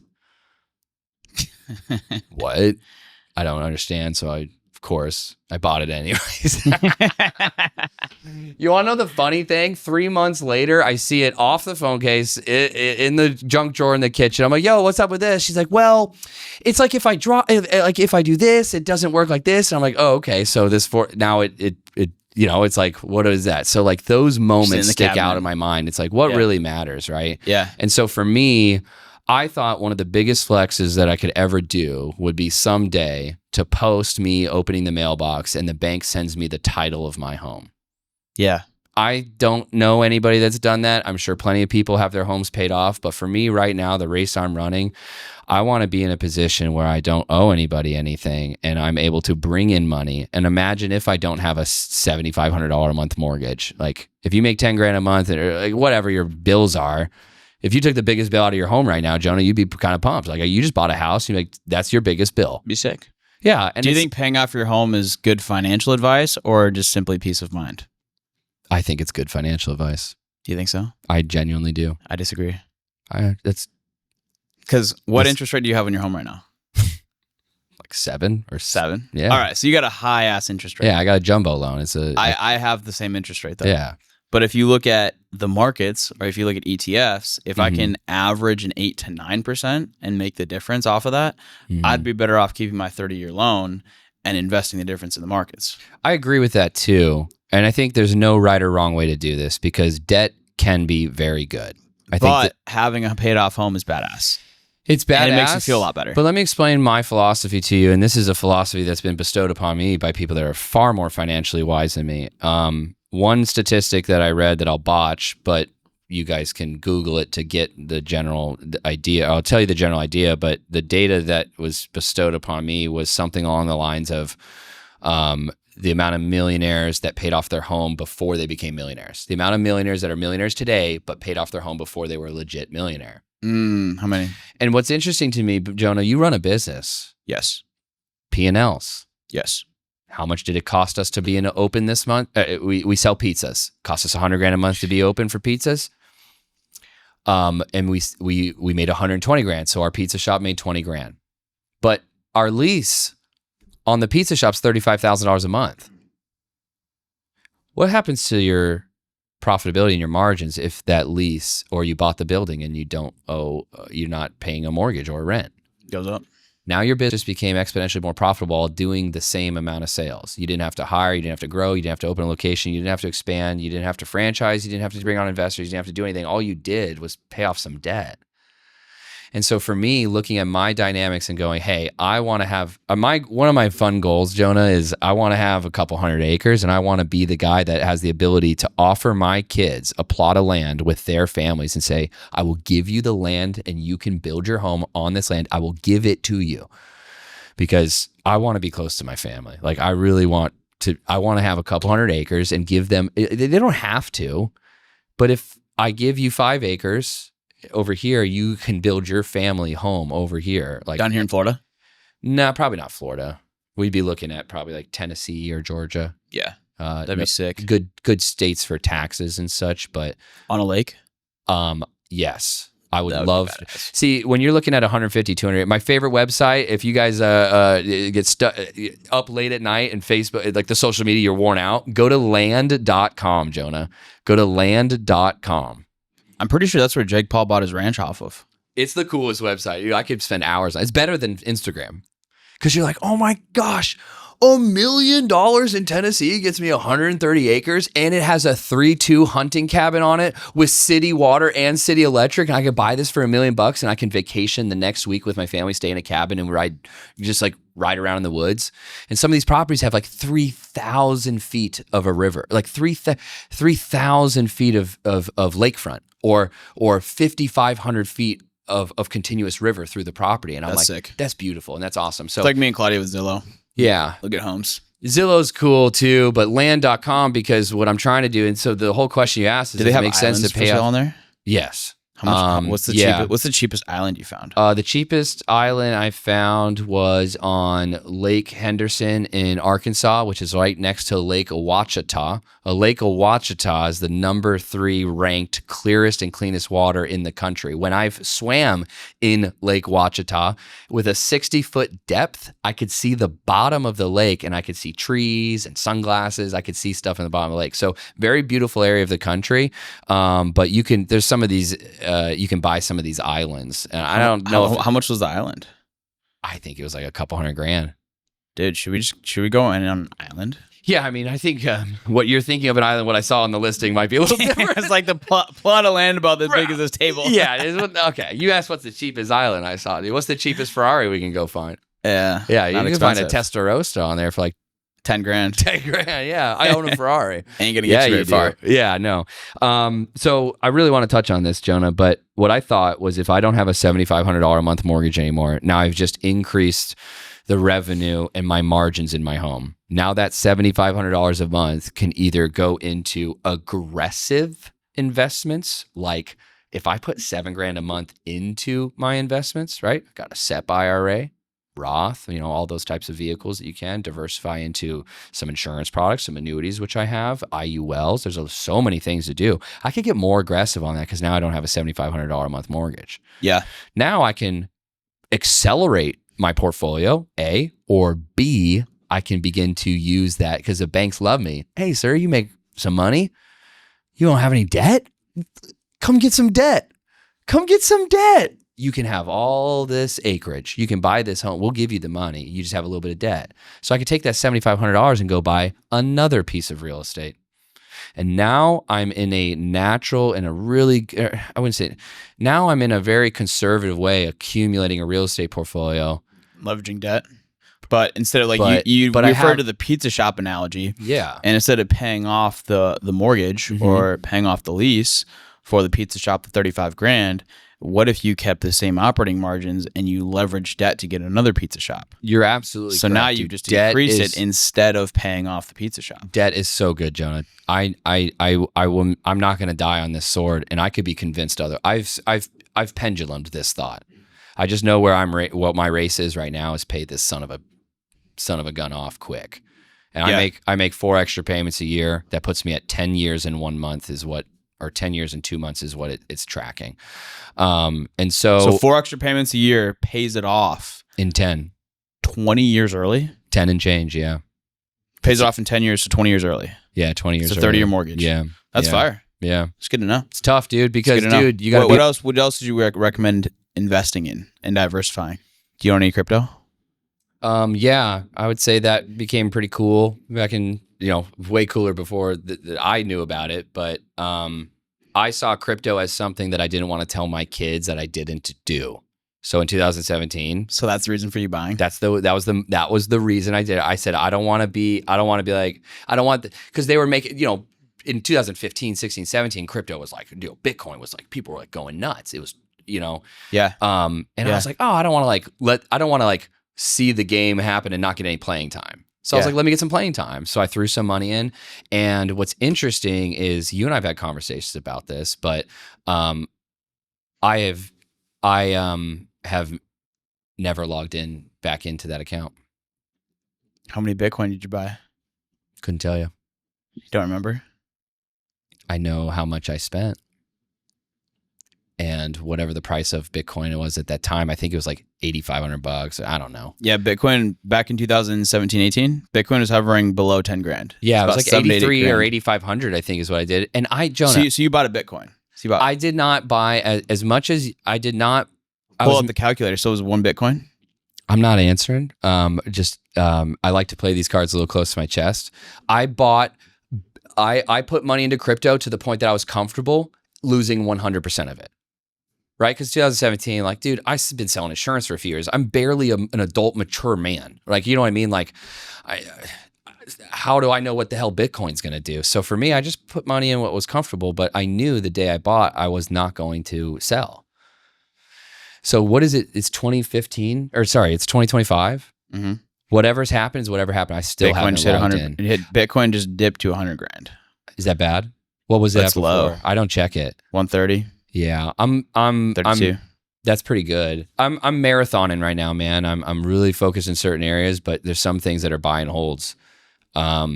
What? I don't understand. So of course, I bought it anyways. You want to know the funny thing? 3 months later, I see it off the phone case in the junk drawer in the kitchen. I'm like, yo, what's up with this? She's like, well, it's like if I do this, it doesn't work like this. And I'm like, oh, okay. So now it's like, what is that? So like those moments stick out in my mind. It's like, what really matters, right? Yeah. And so for me, I thought one of the biggest flexes that I could ever do would be someday to post me opening the mailbox and the bank sends me the title of my home. Yeah. I don't know anybody that's done that. I'm sure plenty of people have their homes paid off. But for me right now, the race I'm running, I want to be in a position where I don't owe anybody anything and I'm able to bring in money. And imagine if I don't have a $7,500 a month mortgage. Like if you make 10 grand a month or like whatever your bills are, if you took the biggest bill out of your home right now, Jonah, you'd be kind of pumped. Like you just bought a house, you're like, that's your biggest bill. Be sick. Yeah. And do you think paying off your home is good financial advice or just simply peace of mind? I think it's good financial advice. Do you think so? I genuinely do. I disagree. That's because what interest rate do you have on your home right now? Like 7 or 7. Yeah. All right. So you got a high ass interest rate. Yeah, I got a jumbo loan. I have the same interest rate though. Yeah. But if you look at the markets, or if you look at ETFs, if I can average an 8 to 9% and make the difference off of that, I'd be better off keeping my 30-year loan and investing the difference in the markets. I agree with that too. And I think there's no right or wrong way to do this because debt can be very good. But having a paid off home is badass. It's badass. And it makes you feel a lot better. But let me explain my philosophy to you. And this is a philosophy that's been bestowed upon me by people that are far more financially wise than me. One statistic that I read that I'll botch, but you guys can Google it to get the general idea. I'll tell you the general idea, but the data that was bestowed upon me was something along the lines of the amount of millionaires that paid off their home before they became millionaires. The amount of millionaires that are millionaires today, but paid off their home before they were a legit millionaire. How many? And what's interesting to me, Jonah, you run a business. Yes. P&Ls. Yes. How much did it cost us to be open this month? We sell pizzas. Cost us $100,000 a month to be open for pizzas. And we made $120,000. So our pizza shop made $20,000. But our lease on the pizza shop's $35,000 a month. What happens to your profitability and your margins if that lease, or you bought the building and you don't owe, you're not paying a mortgage or rent? Goes up. Now your business became exponentially more profitable doing the same amount of sales. You didn't have to hire, you didn't have to grow, you didn't have to open a location, you didn't have to expand, you didn't have to franchise, you didn't have to bring on investors, you didn't have to do anything. All you did was pay off some debt. And so for me, looking at my dynamics and going, hey, I want to have one of my fun goals, Jonah, is I want to have a couple hundred acres, and I want to be the guy that has the ability to offer my kids a plot of land with their families and say, I will give you the land and you can build your home on this land. I will give it to you because I want to be close to my family. Like I want to have a couple hundred acres and give them, they don't have to, but if I give you 5 acres over here, you can build your family home over here. Like down here in Florida? No, probably not Florida. We'd be looking at probably like Tennessee or Georgia. Yeah. That'd be sick. Good states for taxes and such, but on a lake? Yes. I would love to. See, when you're looking at 150, 200, my favorite website, if you guys get stuck up late at night and Facebook, like the social media, you're worn out, go to land.com, Jonah. Go to land.com. I'm pretty sure that's where Jake Paul bought his ranch off of. It's the coolest website. I could spend hours on it. It's better than Instagram. Because you're like, oh my gosh, $1 million in Tennessee gets me 130 acres and it has a 3-2 hunting cabin on it with city water and city electric. And I could buy this for $1 million and I can vacation the next week with my family, stay in a cabin and ride around in the woods. And some of these properties have like 3,000 feet of a river, like 3,000 feet of lakefront or 5,500 feet of continuous river through the property. And I'm like, sick. That's beautiful. And that's awesome. So it's like me and Claudia with Zillow. Yeah. Look at homes. Zillow's cool too, but land.com, because what I'm trying to do, and so the whole question you asked is, do they have make sense to pay off on there? Yes. How much? What's the cheapest island you found? The cheapest island I found was on Lake Henderson in Arkansas, which is right next to Lake Ouachita. Lake Ouachita is the number 3 ranked clearest and cleanest water in the country. When I've swam in Lake Ouachita with a 60-foot depth, I could see the bottom of the lake and I could see trees and sunglasses. I could see stuff in the bottom of the lake. So very beautiful area of the country. But there's some of these, you can buy some of these islands. And I don't know. How much was the island? I think it was like a couple $100,000. Dude, should we go in on an island? Yeah, I mean, I think what you're thinking of an island, what I saw on the listing might be a little different. It's like the plot of land about this big as this table. Yeah. Okay. You asked what's the cheapest island I saw. Dude. What's the cheapest Ferrari we can go find? Yeah. Yeah, you can find a Testarossa on there for like $10,000. $10,000, yeah. I own a Ferrari. Ain't gonna get you very far. Yeah, no. So I really want to touch on this, Jonah, but what I thought was if I don't have a $7,500 a month mortgage anymore, now I've just increased the revenue and my margins in my home. Now that $7,500 a month can either go into aggressive investments, like if I put $7,000 a month into my investments, right? I've got a SEP IRA, Roth, all those types of vehicles that you can diversify into, some insurance products, some annuities, which I have, IULs. There's so many things to do. I could get more aggressive on that because now I don't have a $7,500 a month mortgage. Yeah. Now I can accelerate my portfolio, A, or B, I can begin to use that because the banks love me. Hey, sir, you make some money. You don't have any debt? come get some debt. Come get some debt. You can have all this acreage. You can buy this home. We'll give you the money. You just have a little bit of debt. So I could take that $7,500 and go buy another piece of real estate. And now I'm in a natural and a really, I wouldn't say, now I'm in a very conservative way accumulating a real estate portfolio. Leveraging debt. But instead of like you refer to the pizza shop analogy. Yeah. And instead of paying off the mortgage or paying off the lease for the pizza shop, the 35 grand, what if you kept the same operating margins and you leveraged debt to get another pizza shop? You're absolutely so correct. Now you just increase it instead of paying off the pizza shop. Debt is so good, Jonah. I'm not going to die on this sword, and I could be convinced I've pendulumed this thought. I just know where what my race is right now is pay this son of a gun off quick. And I make 4 extra payments a year. That puts me at 10 years in 1 month or 10 years and 2 months is what it's tracking. And so 4 extra payments a year pays it off in 20 years early. 10 and change, yeah. Pays it off in 10 years to 20 years early. Yeah, 20 years. It's a 30-year mortgage. Yeah, that's fire. Yeah, it's good to know. It's tough, dude. Because dude, you got what else? What else did you recommend investing in and diversifying? Do you own any crypto? Yeah, I would say that became pretty cool back in, way cooler before that I knew about it. But I saw crypto as something that I didn't want to tell my kids that I didn't do. So in 2017, so that's the reason for you buying. That was the reason I did it. I said I don't want to be like because they were making in 2015, 16, 17, crypto was like Bitcoin was like people were like going nuts. It was yeah. I was like, oh, I don't want to see the game happen and not get any playing time. So I was like, let me get some playing time. So I threw some money in. And what's interesting is you and I've had conversations about this, but I have never logged in back into that account. How many Bitcoin did you buy? Couldn't tell you. You don't remember? I know how much I spent. And whatever the price of Bitcoin was at that time, I think it was like $8,500. I don't know. Yeah, Bitcoin back in 2017, 18, Bitcoin was hovering below 10 grand. Yeah, it was like 83 or 8,500, I think is what I did. And Jonah. So you bought a Bitcoin. I did not buy as much as I did not. Pull up the calculator. So it was 1 Bitcoin? I'm not answering. I like to play these cards a little close to my chest. I put money into crypto to the point that I was comfortable losing 100% of it. Right? Because 2017, like, dude, I've been selling insurance for a few years. I'm barely an adult, mature man. Like, you know what I mean? Like, how do I know what the hell Bitcoin's going to do? So for me, I just put money in what was comfortable, but I knew the day I bought, I was not going to sell. So what is it? It's 2015, or sorry, it's 2025. Mm-hmm. Whatever's happened is whatever happened. I still haven't logged in. Bitcoin just dipped to 100 grand. Is that bad? What was That's it? Low. I don't check it. 130. Yeah, I'm 32. That's pretty good. I'm marathoning right now, man. I'm really focused in certain areas, but there's some things that are buy and holds. So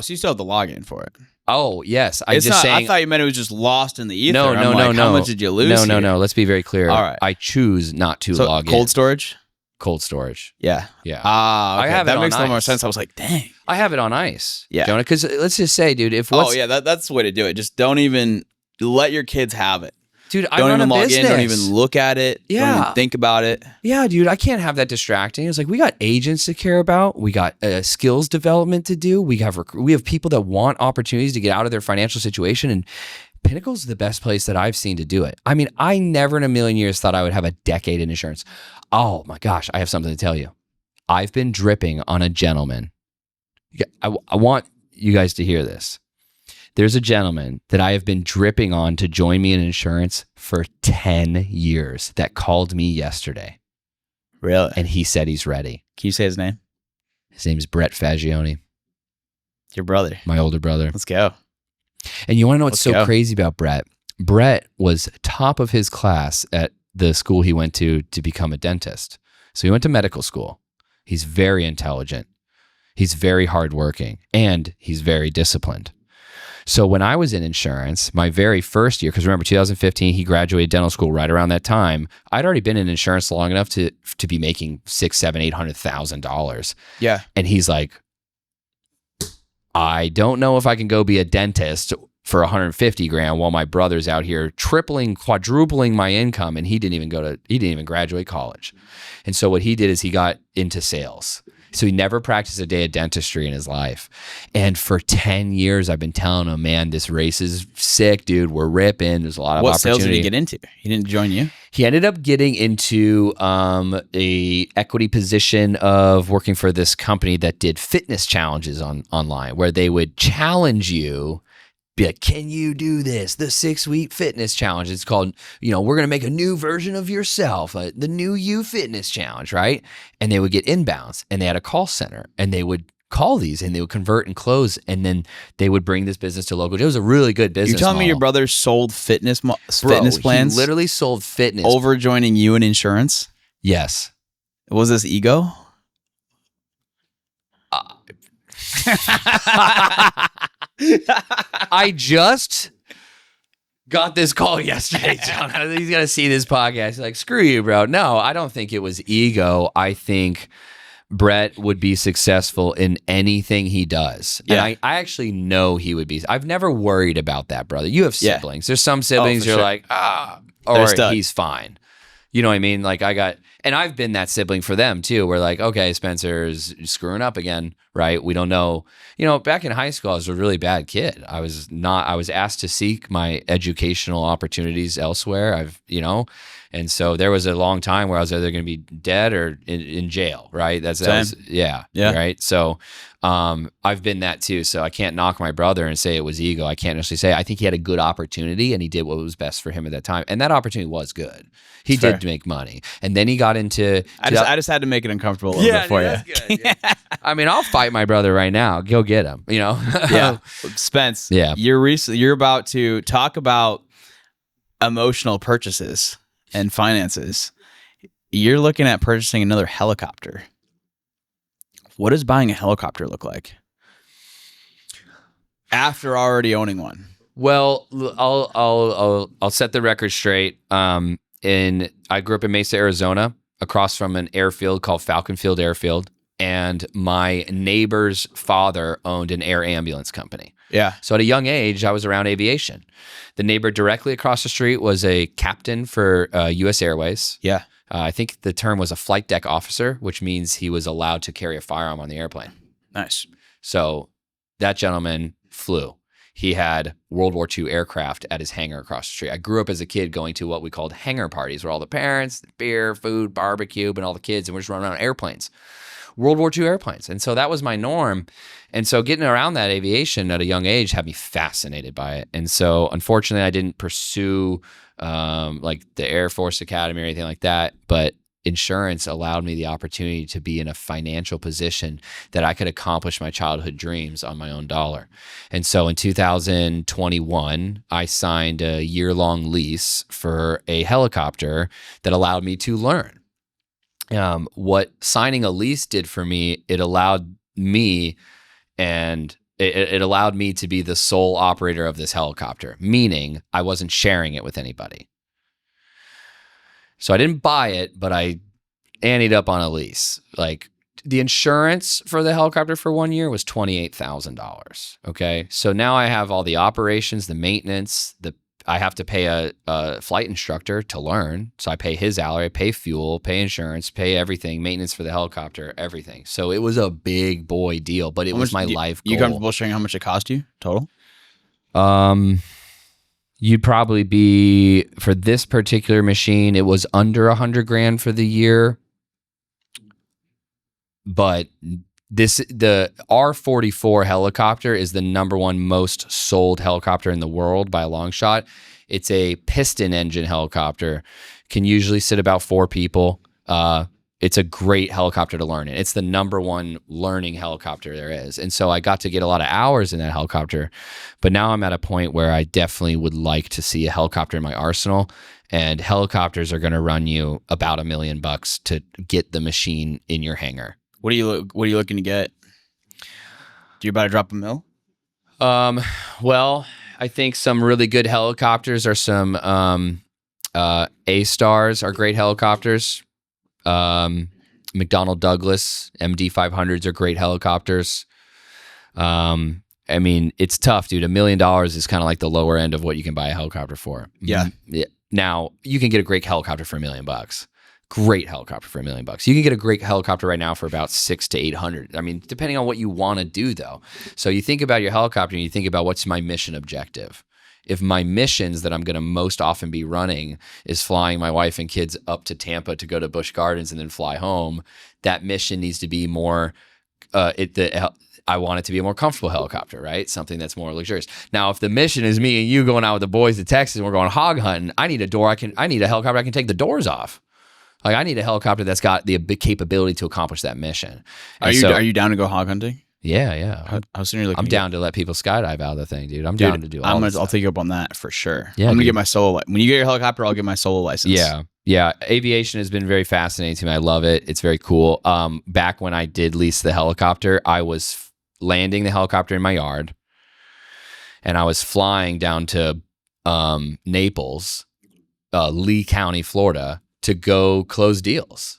you still have the login for it? Oh yes, I thought you meant it was just lost in the ether. No. How much did you lose? No. Let's be very clear. All right. I choose not to log in. Cold storage. Yeah. Okay. I have that it makes on a little more ice. sense. I was like, dang. I have it on ice. Yeah, Jonah. Because let's just say, dude, that's the way to do it. Just don't even let your kids have it. Dude, I don't run even a log business. in. Don't even look at it. Yeah. Don't even think about it. Yeah, dude, I can't have that distracting. It's like we got agents to care about. We got skills development to do. We have people that want opportunities to get out of their financial situation, and Pinnacle's the best place that I've seen to do it. I mean, I never in a million years thought I would have a decade in insurance. Oh my gosh, I have something to tell you. I've been dripping on a gentleman. I want you guys to hear this. There's a gentleman that I have been dripping on to join me in insurance for 10 years that called me yesterday. Really? And he said he's ready. Can you say his name? His name is Brett Faggioni. Your brother. My older brother. Let's go. And you want to know what's so crazy about Brett? Brett was top of his class at the school he went to become a dentist. So he went to medical school. He's very intelligent. He's very hardworking. And he's very disciplined. So when I was in insurance, my very first year, because remember 2015, he graduated dental school right around that time. I'd already been in insurance long enough to be making $600,000, $700,000, $800,000. Yeah. And he's like, I don't know if I can go be a dentist for 150 grand while my brother's out here tripling, quadrupling my income, and he didn't even graduate college. And so what he did is he got into sales. So he never practiced a day of dentistry in his life. And for 10 years, I've been telling him, man, this race is sick, dude. We're ripping. There's a lot of What opportunity. sales did he get into? He didn't join you? He ended up getting into a equity position of working for this company that did fitness challenges online, where they would challenge you. Be like, can you do this? The 6-week fitness challenge. It's called, we're going to make a new version of yourself, the new you fitness challenge, right? And they would get inbounds, and they had a call center, and they would call these, and they would convert and close, and then they would bring this business to local. It was a really good business. You're telling me your brother sold fitness plans? He literally sold fitness over joining you in insurance? Yes. Was this ego? I just got this call yesterday, John. He's going to see this podcast. He's like, screw you, bro. No, I don't think it was ego. I think Brett would be successful in anything he does. Yeah. And I actually know he would be. I've never worried about that, brother. You have siblings. There's some siblings you're sure. like, or he's fine. You know what I mean? Like and I've been that sibling for them too. We're like, okay, Spencer's screwing up again, right? We don't know. Back in high school, I was a really bad kid. I was asked to seek my educational opportunities elsewhere. And so there was a long time where I was either going to be dead or in jail, right? Yeah. Right. So I've been that too. So I can't knock my brother and say it was ego. I can't necessarily say. I think he had a good opportunity and he did what was best for him at that time. And that opportunity was good. He did make money. And then he got into... I just had to make it uncomfortable a little bit for you. That's good. Yeah. I mean, I'll fight my brother right now. Go get him, Yeah. Spence, yeah. You're about to talk about emotional purchases and finances. You're looking at purchasing another helicopter. What does buying a helicopter look like after already owning one? Well, I'll set the record straight. I grew up in Mesa, Arizona, across from an airfield called Falcon Field Airfield, and my neighbor's father owned an air ambulance company. Yeah. So at a young age, I was around aviation. The neighbor directly across the street was a captain for U.S. Airways. Yeah. I think the term was a flight deck officer, which means he was allowed to carry a firearm on the airplane. Nice. So that gentleman flew. He had World War II aircraft at his hangar across the street. I grew up as a kid going to what we called hangar parties, where all the parents, beer, food, barbecue, and all the kids, and we're just running around airplanes. World War II airplanes. And so that was my norm. And so getting around that aviation at a young age had me fascinated by it. And so unfortunately, I didn't pursue like the Air Force Academy or anything like that. But insurance allowed me the opportunity to be in a financial position that I could accomplish my childhood dreams on my own dollar. And so in 2021, I signed a year-long lease for a helicopter that allowed me to learn. What signing a lease did for me, it allowed me it allowed me to be the sole operator of this helicopter, meaning I wasn't sharing it with anybody. So I didn't buy it, but I anteed up on a lease. Like the insurance for the helicopter for 1 year was $28,000. Okay. So now I have all the operations, the maintenance, I have to pay a flight instructor to learn. So I pay his salary, pay fuel, pay insurance, pay everything, maintenance for the helicopter, everything. So it was a big boy deal, but it was my life goal. You comfortable sharing how much it cost you total? You'd probably be, for this particular machine, it was under $100,000 for the year. But the R-44 helicopter is the #1 most sold helicopter in the world by a long shot. It's a piston engine helicopter, can usually sit about 4 people. It's a great helicopter to learn in. It's the #1 learning helicopter there is. And so I got to get a lot of hours in that helicopter. But now I'm at a point where I definitely would like to see a helicopter in my arsenal. And helicopters are going to run you about $1 million to get the machine in your hangar. What are you looking to get? Do you about to drop $1 million? Well, I think some really good helicopters are some A-Stars are great helicopters. McDonnell Douglas MD-500s are great helicopters. I mean, it's tough, dude. $1 million is kind of like the lower end of what you can buy a helicopter for. Yeah. Now you can get a great helicopter for $1 million. Great helicopter for $1 million. You can get a great helicopter right now for about 600 to 800. I mean, depending on what you want to do, though. So you think about your helicopter and you think about what's my mission objective. If my missions that I'm going to most often be running is flying my wife and kids up to Tampa to go to Busch Gardens and then fly home, that mission needs to be more. I want it to be a more comfortable helicopter, right? Something that's more luxurious. Now, if the mission is me and you going out with the boys to Texas and we're going hog hunting, I need a helicopter I can take the doors off. Like I need a helicopter that's got the big capability to accomplish that mission. Are you down to go hog hunting? Yeah. How soon are you looking? I'm down to let people skydive out of the thing, dude. I'm down to do all this I'll stuff. take you up on that for sure. Yeah, I'm gonna get my solo. When you get your helicopter, I'll get my solo license. Yeah. Aviation has been very fascinating to me. I love it. It's very cool. Back when I did lease the helicopter, I was landing the helicopter in my yard, and I was flying down to Naples, Lee County, Florida, to go close deals.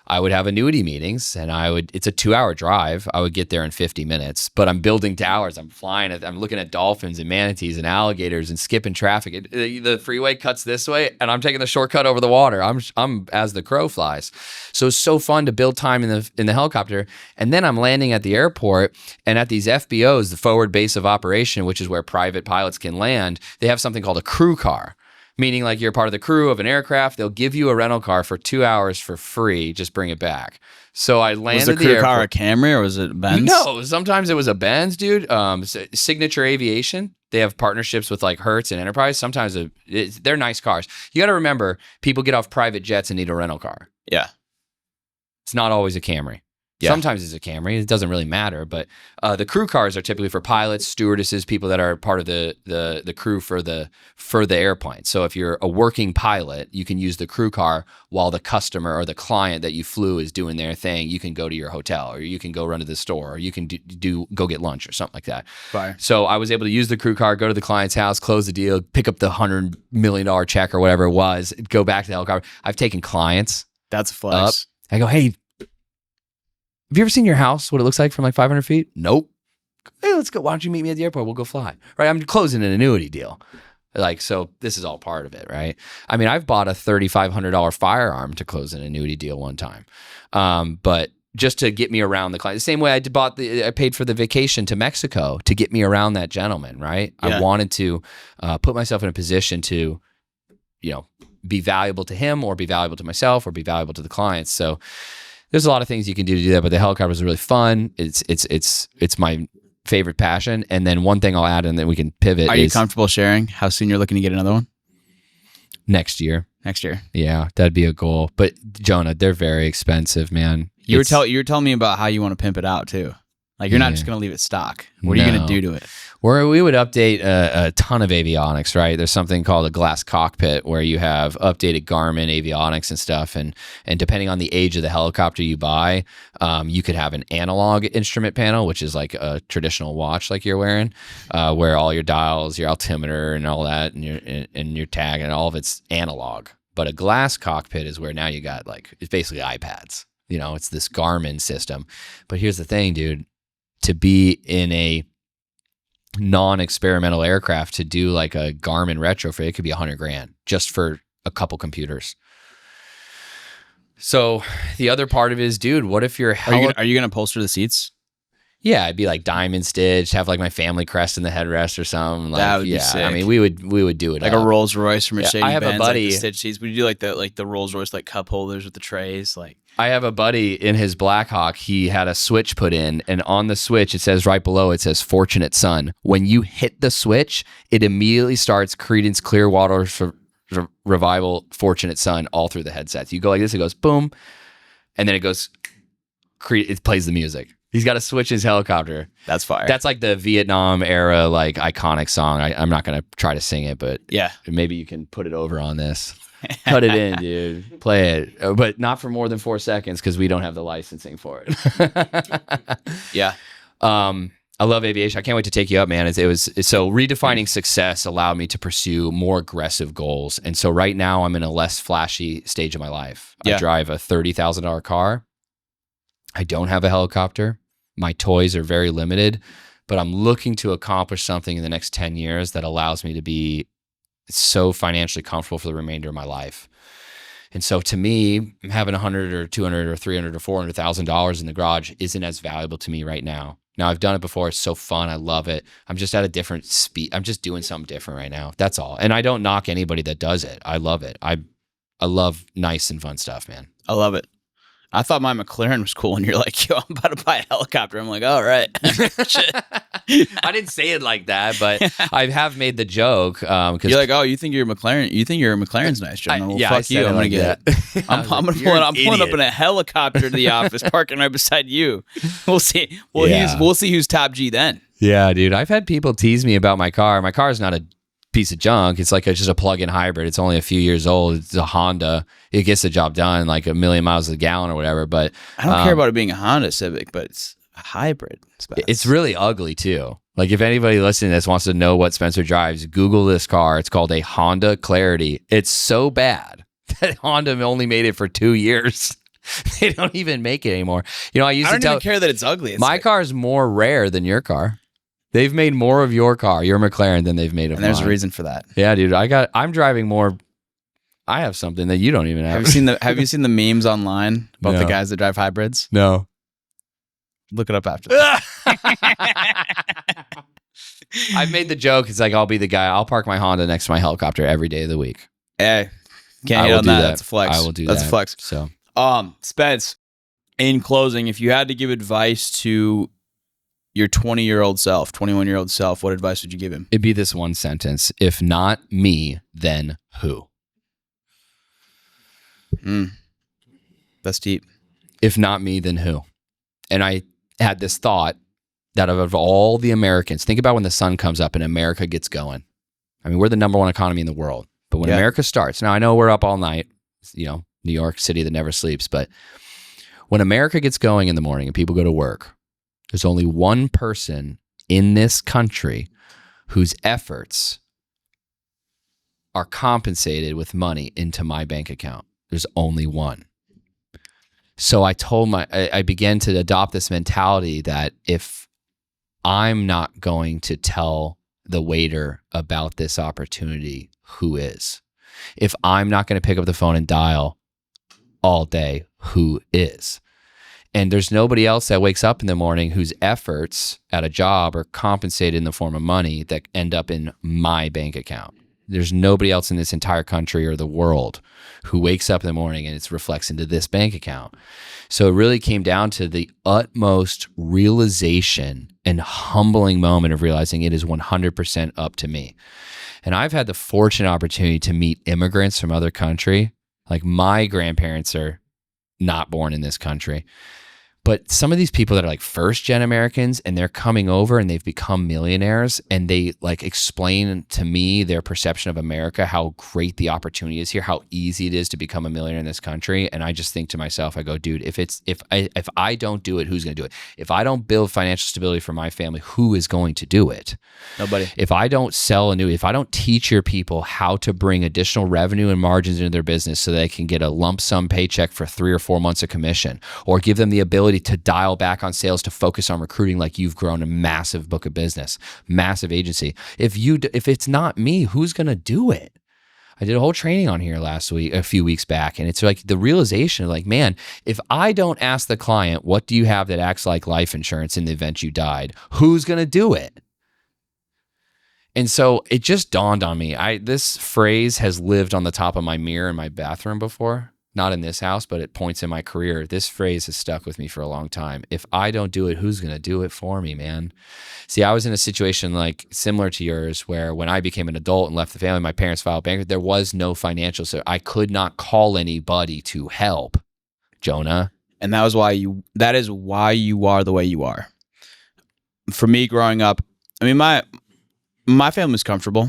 I would have annuity meetings and it's a 2-hour drive. I would get there in 50 minutes, but I'm building towers. I'm flying. I'm looking at dolphins and manatees and alligators and skipping traffic. The freeway cuts this way and I'm taking the shortcut over the water. I'm as the crow flies. So it's so fun to build time in the helicopter. And then I'm landing at the airport, and at these FBOs, the forward base of operation, which is where private pilots can land, they have something called a crew car. Meaning like you're part of the crew of an aircraft. They'll give you a rental car for 2 hours for free. Just bring it back. So I landed Was the crew car a Camry or was it a Benz? No, sometimes it was a Benz, dude. Signature Aviation. They have partnerships with like Hertz and Enterprise. Sometimes they're nice cars. You got to remember, people get off private jets and need a rental car. Yeah. It's not always a Camry. Yeah. Sometimes it's a Camry. It doesn't really matter. But the crew cars are typically for pilots, stewardesses, people that are part of the crew for the airplane. So if you're a working pilot, you can use the crew car while the customer or the client that you flew is doing their thing. You can go to your hotel, or you can go run to the store, or you can go get lunch or something like that. Fire. So I was able to use the crew car, go to the client's house, close the deal, pick up the $100 million check or whatever it was, go back to the helicopter. I've taken clients. That's a flex. Up. I go, hey, have you ever seen your house, what it looks like from like 500 feet? Nope. Hey, let's go. Why don't you meet me at the airport? We'll go fly. Right? I'm closing an annuity deal. Like, so this is all part of it, right? I mean, I've bought a $3,500 firearm to close an annuity deal one time. But just to get me around the client, the same way I paid for the vacation to Mexico to get me around that gentleman, right? Yeah. I wanted to put myself in a position to, be valuable to him or be valuable to myself or be valuable to the clients. So there's a lot of things you can do to do that, but the helicopter is really fun. It's my favorite passion. And then one thing I'll add, and then we can pivot. Are you comfortable sharing how soon you're looking to get another one? Next year. Yeah, that'd be a goal. But Jonah, they're very expensive, man. You were telling me about how you want to pimp it out too. Like you're not just going to leave it stock. What are you going to do to it? We would update a ton of avionics, right? There's something called a glass cockpit where you have updated Garmin avionics and stuff. And depending on the age of the helicopter you buy, you could have an analog instrument panel, which is like a traditional watch like you're wearing, where all your dials, your altimeter and all that, and your tag and all of it's analog. But a glass cockpit is where now you got it's basically iPads. It's this Garmin system. But here's the thing, dude. To be in a non-experimental aircraft, to do like a Garmin retrofit, it could be $100,000 just for a couple computers. So the other part of it is, dude, what if you're are you gonna upholster the seats? Yeah, I'd be like diamond stitched, have like my family crest in the headrest or something. That would be sick. I mean, we would do it like up. A Rolls Royce from Mercedes. I have a buddy. Like the stitch seats. Would you do like the Rolls Royce like cup holders with the trays? Like I have a buddy in his Blackhawk. He had a switch put in, and on the switch it says right below it says "Fortunate Son." When you hit the switch, it immediately starts Creedence Clearwater Revival "Fortunate Son" all through the headsets. You go like this, it goes boom, and then it goes. It plays the music. He's got to switch his helicopter. That's fire. That's like the Vietnam era, like iconic song. I'm not going to try to sing it, but yeah, maybe you can put it over on this. Cut it in, dude. Play it, but not for more than 4 seconds because we don't have the licensing for it. Yeah. I love aviation. I can't wait to take you up, man. So redefining success allowed me to pursue more aggressive goals. And so right now I'm in a less flashy stage of my life. Yeah. I drive a $30,000 car. I don't have a helicopter. My toys are very limited, but I'm looking to accomplish something in the next 10 years that allows me to be so financially comfortable for the remainder of my life. And so to me, having 100 or 200 or 300 or $400,000 in the garage isn't as valuable to me right now. Now, I've done it before. It's so fun. I love it. I'm just at a different speed. I'm just doing something different right now. That's all. And I don't knock anybody that does it. I love it. I love nice and fun stuff, man. I love it. I thought my McLaren was cool, and you're like, yo, I'm about to buy a helicopter. I'm like, all right. I didn't say it like that, but I have made the joke. Cause you're like, oh, you think your McLaren's nice, John? Well, fuck you. I'm going to get it. I'm pulling up in a helicopter to the office, parking right beside you. We'll see. We'll see who's top G then. Yeah, dude. I've had people tease me about my car. My car is not a piece of junk. It's like just a plug-in hybrid. It's only a few years old. It's a Honda. It gets the job done, like 1,000,000 miles a gallon or whatever. But I don't care about it being a Honda Civic, but it's a hybrid. It's really ugly too. Like if anybody listening to this wants to know what Spencer drives, Google this car. It's called a Honda Clarity. It's so bad that Honda only made it for 2 years. They don't even make it anymore. You know, I don't even care that it's ugly. My car is more rare than your car. They've made more of your car, your McLaren, than they've made of mine. And there's a reason for that. Yeah, dude. I'm driving more. I have something that you don't even have. Have you seen the memes online about the guys that drive hybrids? No. Look it up after this. I've made the joke. It's like, I'll be the guy. I'll park my Honda next to my helicopter every day of the week. Hey, can't hit on that. That's a flex. I will do that. That's a flex. So, Spence, in closing, if you had to give advice to your 20-year-old self, 21-year-old self, what advice would you give him? It'd be this one sentence. If not me, then who? That's deep. If not me, then who? And I had this thought that of all the Americans, think about when the sun comes up and America gets going. I mean, we're the number one economy in the world. But when America starts, now I know we're up all night, you know, New York City that never sleeps. But when America gets going in the morning and people go to work, there's only one person in this country whose efforts are compensated with money into my bank account. There's only one. So I began to adopt this mentality that if I'm not going to tell the waiter about this opportunity, who is? If I'm not going to pick up the phone and dial all day, who is? And there's nobody else that wakes up in the morning whose efforts at a job are compensated in the form of money that end up in my bank account. There's nobody else in this entire country or the world who wakes up in the morning and it reflects into this bank account. So it really came down to the utmost realization and humbling moment of realizing it is 100% up to me. And I've had the fortunate opportunity to meet immigrants from other country. Like my grandparents are not born in this country. But some of these people that are like first gen Americans and they're coming over and they've become millionaires and they like explain to me their perception of America, how great the opportunity is here, how easy it is to become a millionaire in this country. And I just think to myself, I go, dude, if I don't do it, who's going to do it? If I don't build financial stability for my family, who is going to do it? Nobody. If I don't sell if I don't teach your people how to bring additional revenue and margins into their business so they can get a lump sum paycheck for 3 or 4 months of commission, or give them the ability to dial back on sales to focus on recruiting like you've grown a massive book of business, massive agency. If it's not me, who's going to do it? I did a whole training on here a few weeks back, and it's like the realization of like, man, if I don't ask the client, what do you have that acts like life insurance in the event you died? Who's going to do it? And so it just dawned on me. This phrase has lived on the top of my mirror in my bathroom before. Not in this house, but at points in my career. This phrase has stuck with me for a long time. If I don't do it, who's going to do it for me, man? See, I was in a situation like similar to yours where when I became an adult and left the family, my parents filed bankruptcy. There was no financial, so I could not call anybody to help, Jonah. And that is why you are the way you are. For me growing up, I mean, my family was comfortable.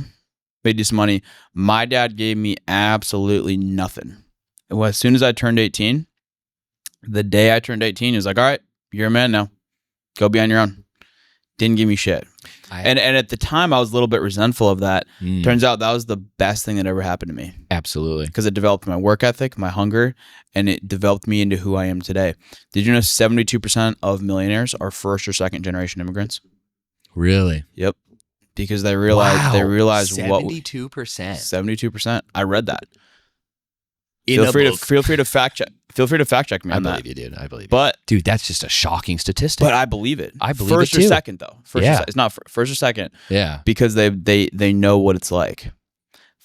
Made decent money. My dad gave me absolutely nothing. Well, as soon as I turned 18, the day I turned 18, he was like, all right, you're a man now. Go be on your own. Didn't give me shit. And at the time, I was a little bit resentful of that. Turns out that was the best thing that ever happened to me. Absolutely. Because it developed my work ethic, my hunger, and it developed me into who I am today. Did you know 72% of millionaires are first or second generation immigrants? Really? Yep. Because they realized what 72%. 72%. I read that. In Feel a free book. to feel free to fact check. Feel free to fact check me I on believe that. you, dude. I believe you. But dude, that's just a shocking statistic. but I believe it. I believe first it too. or second though. It's not first or second. Yeah. Because they know what it's like.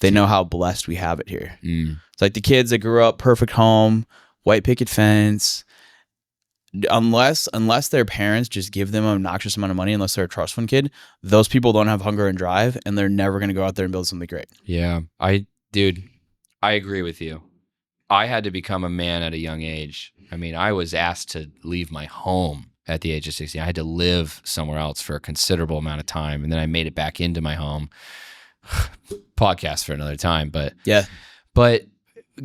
They know how blessed we have it here. It's like the kids that grew up perfect home, white picket fence. Unless their parents just give them an obnoxious amount of money, unless they're a trust fund kid, those people don't have hunger and drive, and they're never going to go out there and build something great. Yeah. I agree with you. I had to become a man at a young age. I mean, I was asked to leave my home at the age of 16. I had to live somewhere else for a considerable amount of time, and then I made it back into my home. Podcast for another time, but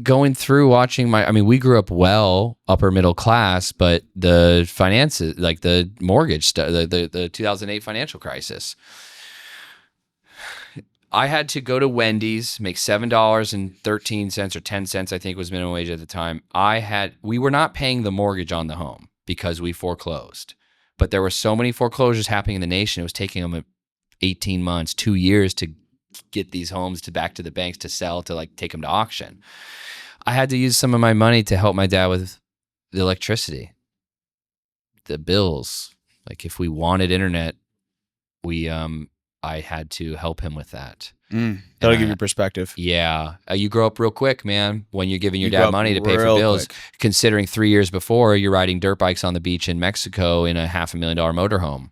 going through watching we grew up well, upper middle class, but the finances, like the mortgage, the 2008 financial crisis, I had to go to Wendy's, make $7.13 or 10 cents, I think was minimum wage at the time. We were not paying the mortgage on the home because we foreclosed, but there were so many foreclosures happening in the nation. It was taking them 18 months, 2 years to get these homes back to the banks to sell, to like take them to auction. I had to use some of my money to help my dad with the electricity, the bills. Like if we wanted internet, I had to help him with that. That'll give you perspective. Yeah. You grow up real quick, man, when you're giving your dad money to pay for bills, considering 3 years before you're riding dirt bikes on the beach in Mexico in a $500,000 motorhome.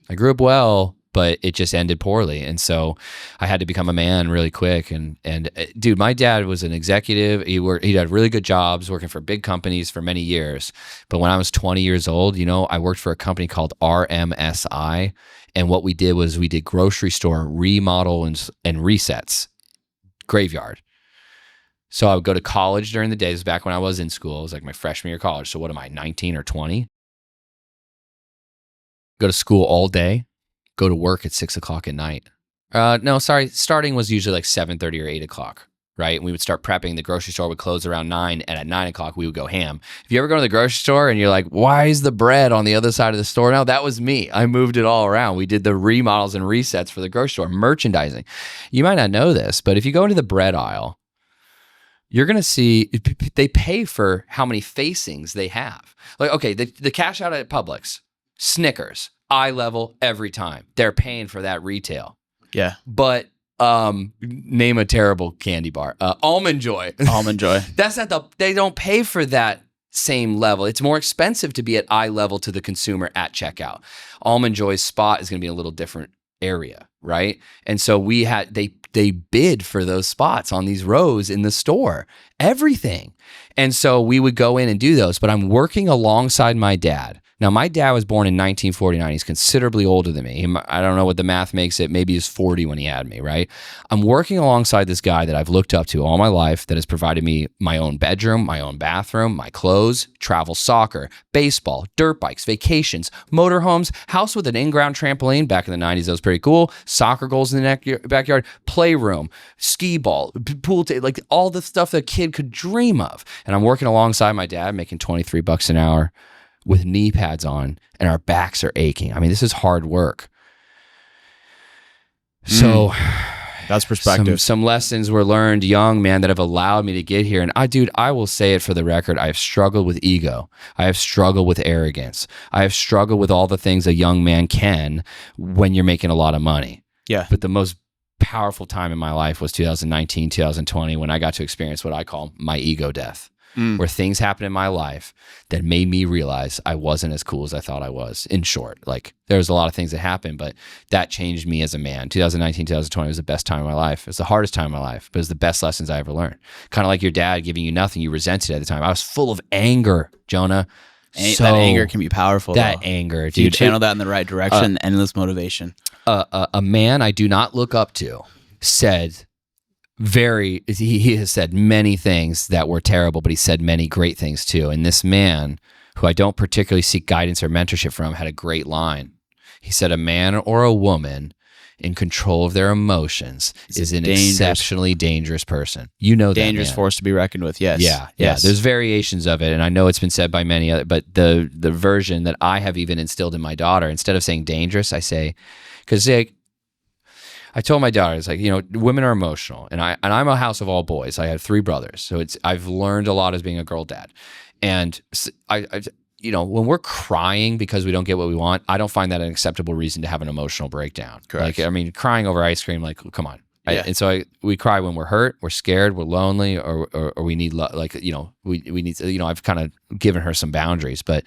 I grew up well, but it just ended poorly. And so I had to become a man really quick. And dude, my dad was an executive. He had really good jobs working for big companies for many years. But when I was 20 years old, I worked for a company called RMSI. And what we did was we did grocery store remodel and resets, graveyard. So I would go to college during the days back when I was in school. It was like my freshman year of college. So what am I, 19 or 20? Go to school all day. Go to work at 6 o'clock at night. No, sorry. Starting was usually like 7:30 or 8 o'clock, right? And we would start prepping. The grocery store would close around 9, and at 9 o'clock, we would go ham. If you ever go to the grocery store and you're like, why is the bread on the other side of the store? No, that was me. I moved it all around. We did the remodels and resets for the grocery store, merchandising. You might not know this, but if you go into the bread aisle, you're going to see they pay for how many facings they have. Like, okay, the cash out at Publix, Snickers, eye level every time. They're paying for that retail. Yeah. But name a terrible candy bar. Almond Joy. Almond Joy. They don't pay for that same level. It's more expensive to be at eye level to the consumer at checkout. Almond Joy's spot is going to be a little different area, right? And so they bid for those spots on these rows in the store, everything. And so we would go in and do those, but I'm working alongside my dad. Now, my dad was born in 1949. He's considerably older than me. I don't know what the math makes it. Maybe he's 40 when he had me, right? I'm working alongside this guy that I've looked up to all my life that has provided me my own bedroom, my own bathroom, my clothes, travel soccer, baseball, dirt bikes, vacations, motorhomes, house with an in-ground trampoline. Back in the 90s, that was pretty cool. Soccer goals in the backyard, playroom, skee ball, pool table, like all the stuff that a kid could dream of. And I'm working alongside my dad, making $23 an hour, with knee pads on, and our backs are aching. I mean, this is hard work. So that's perspective. Some lessons were learned young, man, that have allowed me to get here. And I will say it for the record. I have struggled with ego. I have struggled with arrogance. I have struggled with all the things a young man can when you're making a lot of money. Yeah. But the most powerful time in my life was 2019, 2020, when I got to experience what I call my ego death. Where things happened in my life that made me realize I wasn't as cool as I thought I was. In short, like there was a lot of things that happened, but that changed me as a man. 2019, 2020 was the best time of my life. It was the hardest time of my life, but it was the best lessons I ever learned. Kind of like your dad giving you nothing, you resented it at the time. I was full of anger, Jonah. That anger can be powerful. That though. Anger, dude. You channel that in the right direction, endless motivation. A man I do not look up to said, he has said many things that were terrible, but he said many great things too. And this man, who I don't particularly seek guidance or mentorship from, had a great line. He said, a man or a woman in control of their emotions is an exceptionally dangerous person. You know that, dangerous man. force to be reckoned with. Yes. Yeah. Yes. There's variations of it, and I know it's been said by many other, but the version that I have even instilled in my daughter, instead of saying dangerous, I say, because I told my daughter, it's like, you know, women are emotional, and I'm a house of all boys. I have 3 brothers, so I've learned a lot as being a girl dad, and I you know, when we're crying because we don't get what we want, I don't find that an acceptable reason to have an emotional breakdown. Correct. Like, I mean, crying over ice cream, like, come on. Yeah. And so we cry when we're hurt, we're scared, we're lonely, or we need like, you know, we need, you know, I've kind of given her some boundaries, but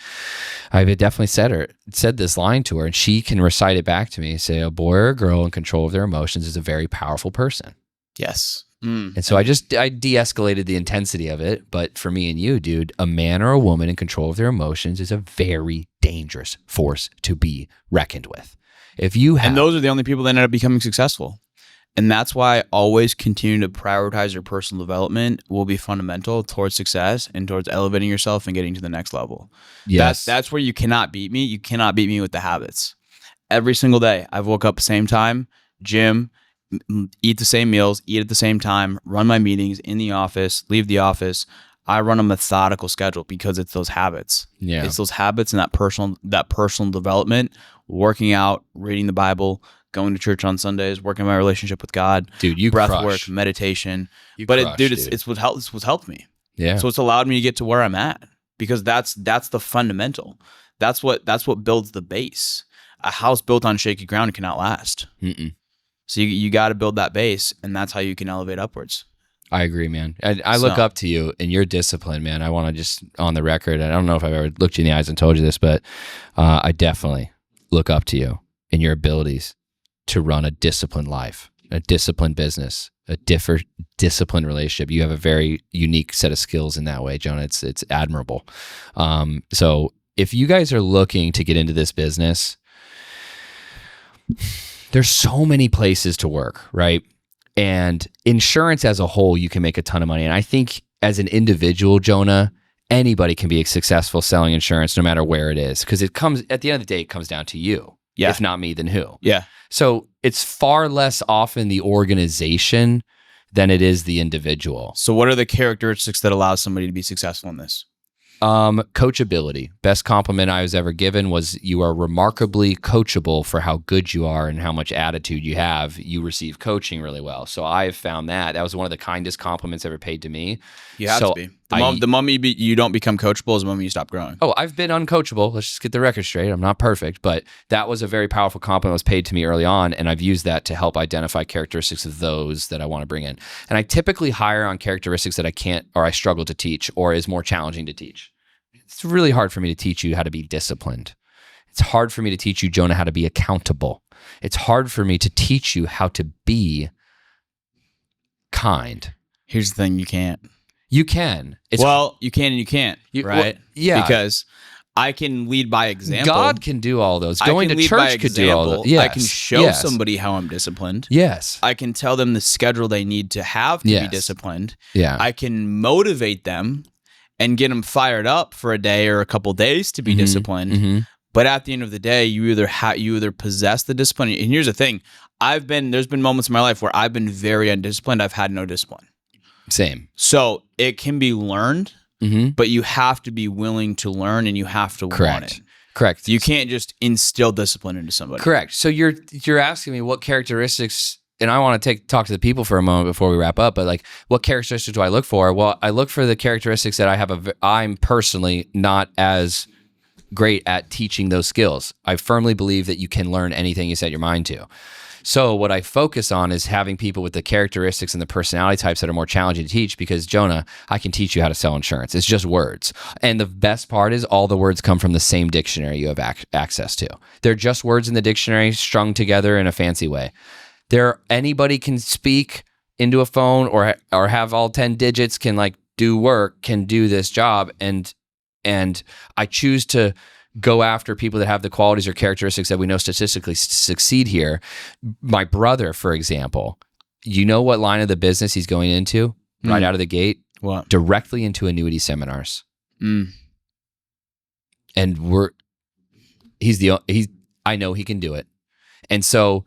I've definitely said this line to her, and she can recite it back to me, say a boy or a girl in control of their emotions is a very powerful person. Yes. And so I de-escalated the intensity of it. But for me and you, dude, a man or a woman in control of their emotions is a very dangerous force to be reckoned with. If you have, and those are the only people that end up becoming successful. And that's why always continue to prioritize your personal development will be fundamental towards success and towards elevating yourself and getting to the next level. yes, That's where you cannot beat me. You cannot beat me with the habits. Every single day, I've woke up the same time, gym, eat the same meals, eat at the same time, run my meetings in the office, leave the office. I run a methodical schedule because it's those habits. Yeah. It's those habits and that personal development, working out, reading the Bible, going to church on Sundays, working on my relationship with God, dude, you breath crush. Work, meditation. You but crush, it's what helped me. Yeah. So it's allowed me to get to where I'm at because that's the fundamental. That's what builds the base. A house built on shaky ground cannot last. Mm-mm. So you got to build that base, and that's how you can elevate upwards. I agree, man. I look up to you and your discipline, man. I want to just, on the record, I don't know if I've ever looked you in the eyes and told you this, but I definitely look up to you and your abilities to run a disciplined life, a disciplined business, a disciplined relationship. You have a very unique set of skills in that way, Jonah. It's admirable. So if you guys are looking to get into this business, there's so many places to work, right? And insurance as a whole, you can make a ton of money. And I think as an individual, Jonah, anybody can be successful selling insurance no matter where it is. Because at the end of the day, it comes down to you. Yeah. If not me, then who? Yeah. So it's far less often the organization than it is the individual. So what are the characteristics that allow somebody to be successful in this? Coachability. Best compliment I was ever given was you are remarkably coachable for how good you are and how much attitude you have. You receive coaching really well. So I have found that was one of the kindest compliments ever paid to me. You have to be. The moment you don't become coachable is the moment you stop growing. Oh, I've been uncoachable. Let's just get the record straight. I'm not perfect, but that was a very powerful compliment that was paid to me early on, and I've used that to help identify characteristics of those that I want to bring in. And I typically hire on characteristics that I can't or I struggle to teach or is more challenging to teach. It's really hard for me to teach you how to be disciplined. It's hard for me to teach you, Jonah, how to be accountable. It's hard for me to teach you how to be kind. Here's the thing, you can't. You can. You can and you can't, right? Well, yeah. Because I can lead by example. God can do all those. Going to church could do all those. Yes. I can show somebody how I'm disciplined. Yes. I can tell them the schedule they need to have to be disciplined. Yeah. I can motivate them and get them fired up for a day or a couple days to be disciplined. Mm-hmm. But at the end of the day, you either possess the discipline. And here's the thing. There's been moments in my life where I've been very undisciplined. I've had no discipline. Same. So it can be learned, but you have to be willing to learn and you have to want it. Correct. You can't just instill discipline into somebody. Correct. So you're asking me what characteristics, and I want to talk to the people for a moment before we wrap up, but like what characteristics do I look for? Well, I look for the characteristics that I'm personally not as great at teaching those skills. I firmly believe that you can learn anything you set your mind to. So what I focus on is having people with the characteristics and the personality types that are more challenging to teach because, Jonah, I can teach you how to sell insurance. It's just words. And the best part is all the words come from the same dictionary you have access to. They're just words in the dictionary strung together in a fancy way. Anybody can speak into a phone or have all 10 digits, can like do work, can do this job. And I choose to go after people that have the qualities or characteristics that we know statistically succeed here. My brother, for example, you know what line of the business he's going into right out of the gate? What? Directly into annuity seminars. And I know he can do it. And so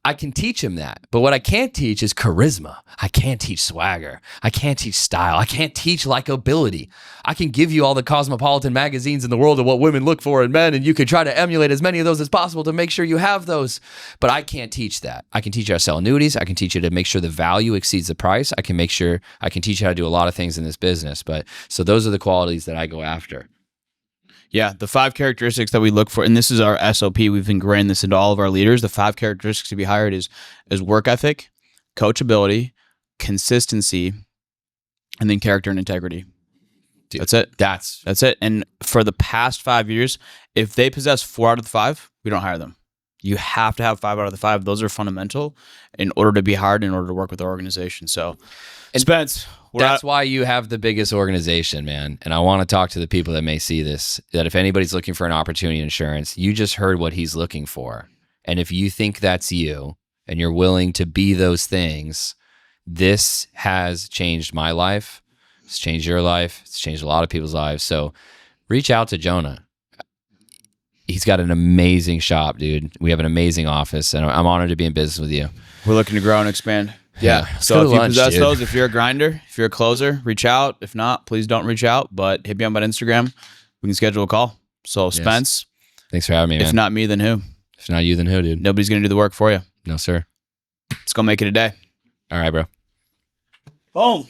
I can teach him that. But what I can't teach is charisma. I can't teach swagger. I can't teach style. I can't teach likability. I can give you all the cosmopolitan magazines in the world of what women look for in men, and you can try to emulate as many of those as possible to make sure you have those. But I can't teach that. I can teach you how to sell annuities. I can teach you to make sure the value exceeds the price. I can teach you how to do a lot of things in this business. But so those are the qualities that I go after. Yeah, the 5 characteristics that we look for, and this is our SOP. We've ingrained this into all of our leaders. The 5 characteristics to be hired is work ethic, coachability, consistency, and then character and integrity. Dude, that's it. That's it. And for the past 5 years, if they possess 4 out of the 5, we don't hire them. You have to have 5 out of the 5. Those are fundamental in order to be hired, in order to work with the organization. So, and Spence, that's why you have the biggest organization, man. And I want to talk to the people that may see this, that if anybody's looking for an opportunity in insurance, you just heard what he's looking for. And if you think that's you and you're willing to be those things, this has changed my life. It's changed your life. It's changed a lot of people's lives. So reach out to Jonah. He's got an amazing shop, dude. We have an amazing office, and I'm honored to be in business with you. We're looking to grow and expand. Yeah. So if you possess those, if you're a grinder, if you're a closer, reach out. If not, please don't reach out, but hit me up on Instagram. We can schedule a call. So Spence. Thanks for having me, man. If not me, then who? If not you, then who, dude? Nobody's going to do the work for you. No, sir. Let's go make it a day. All right, bro. Boom.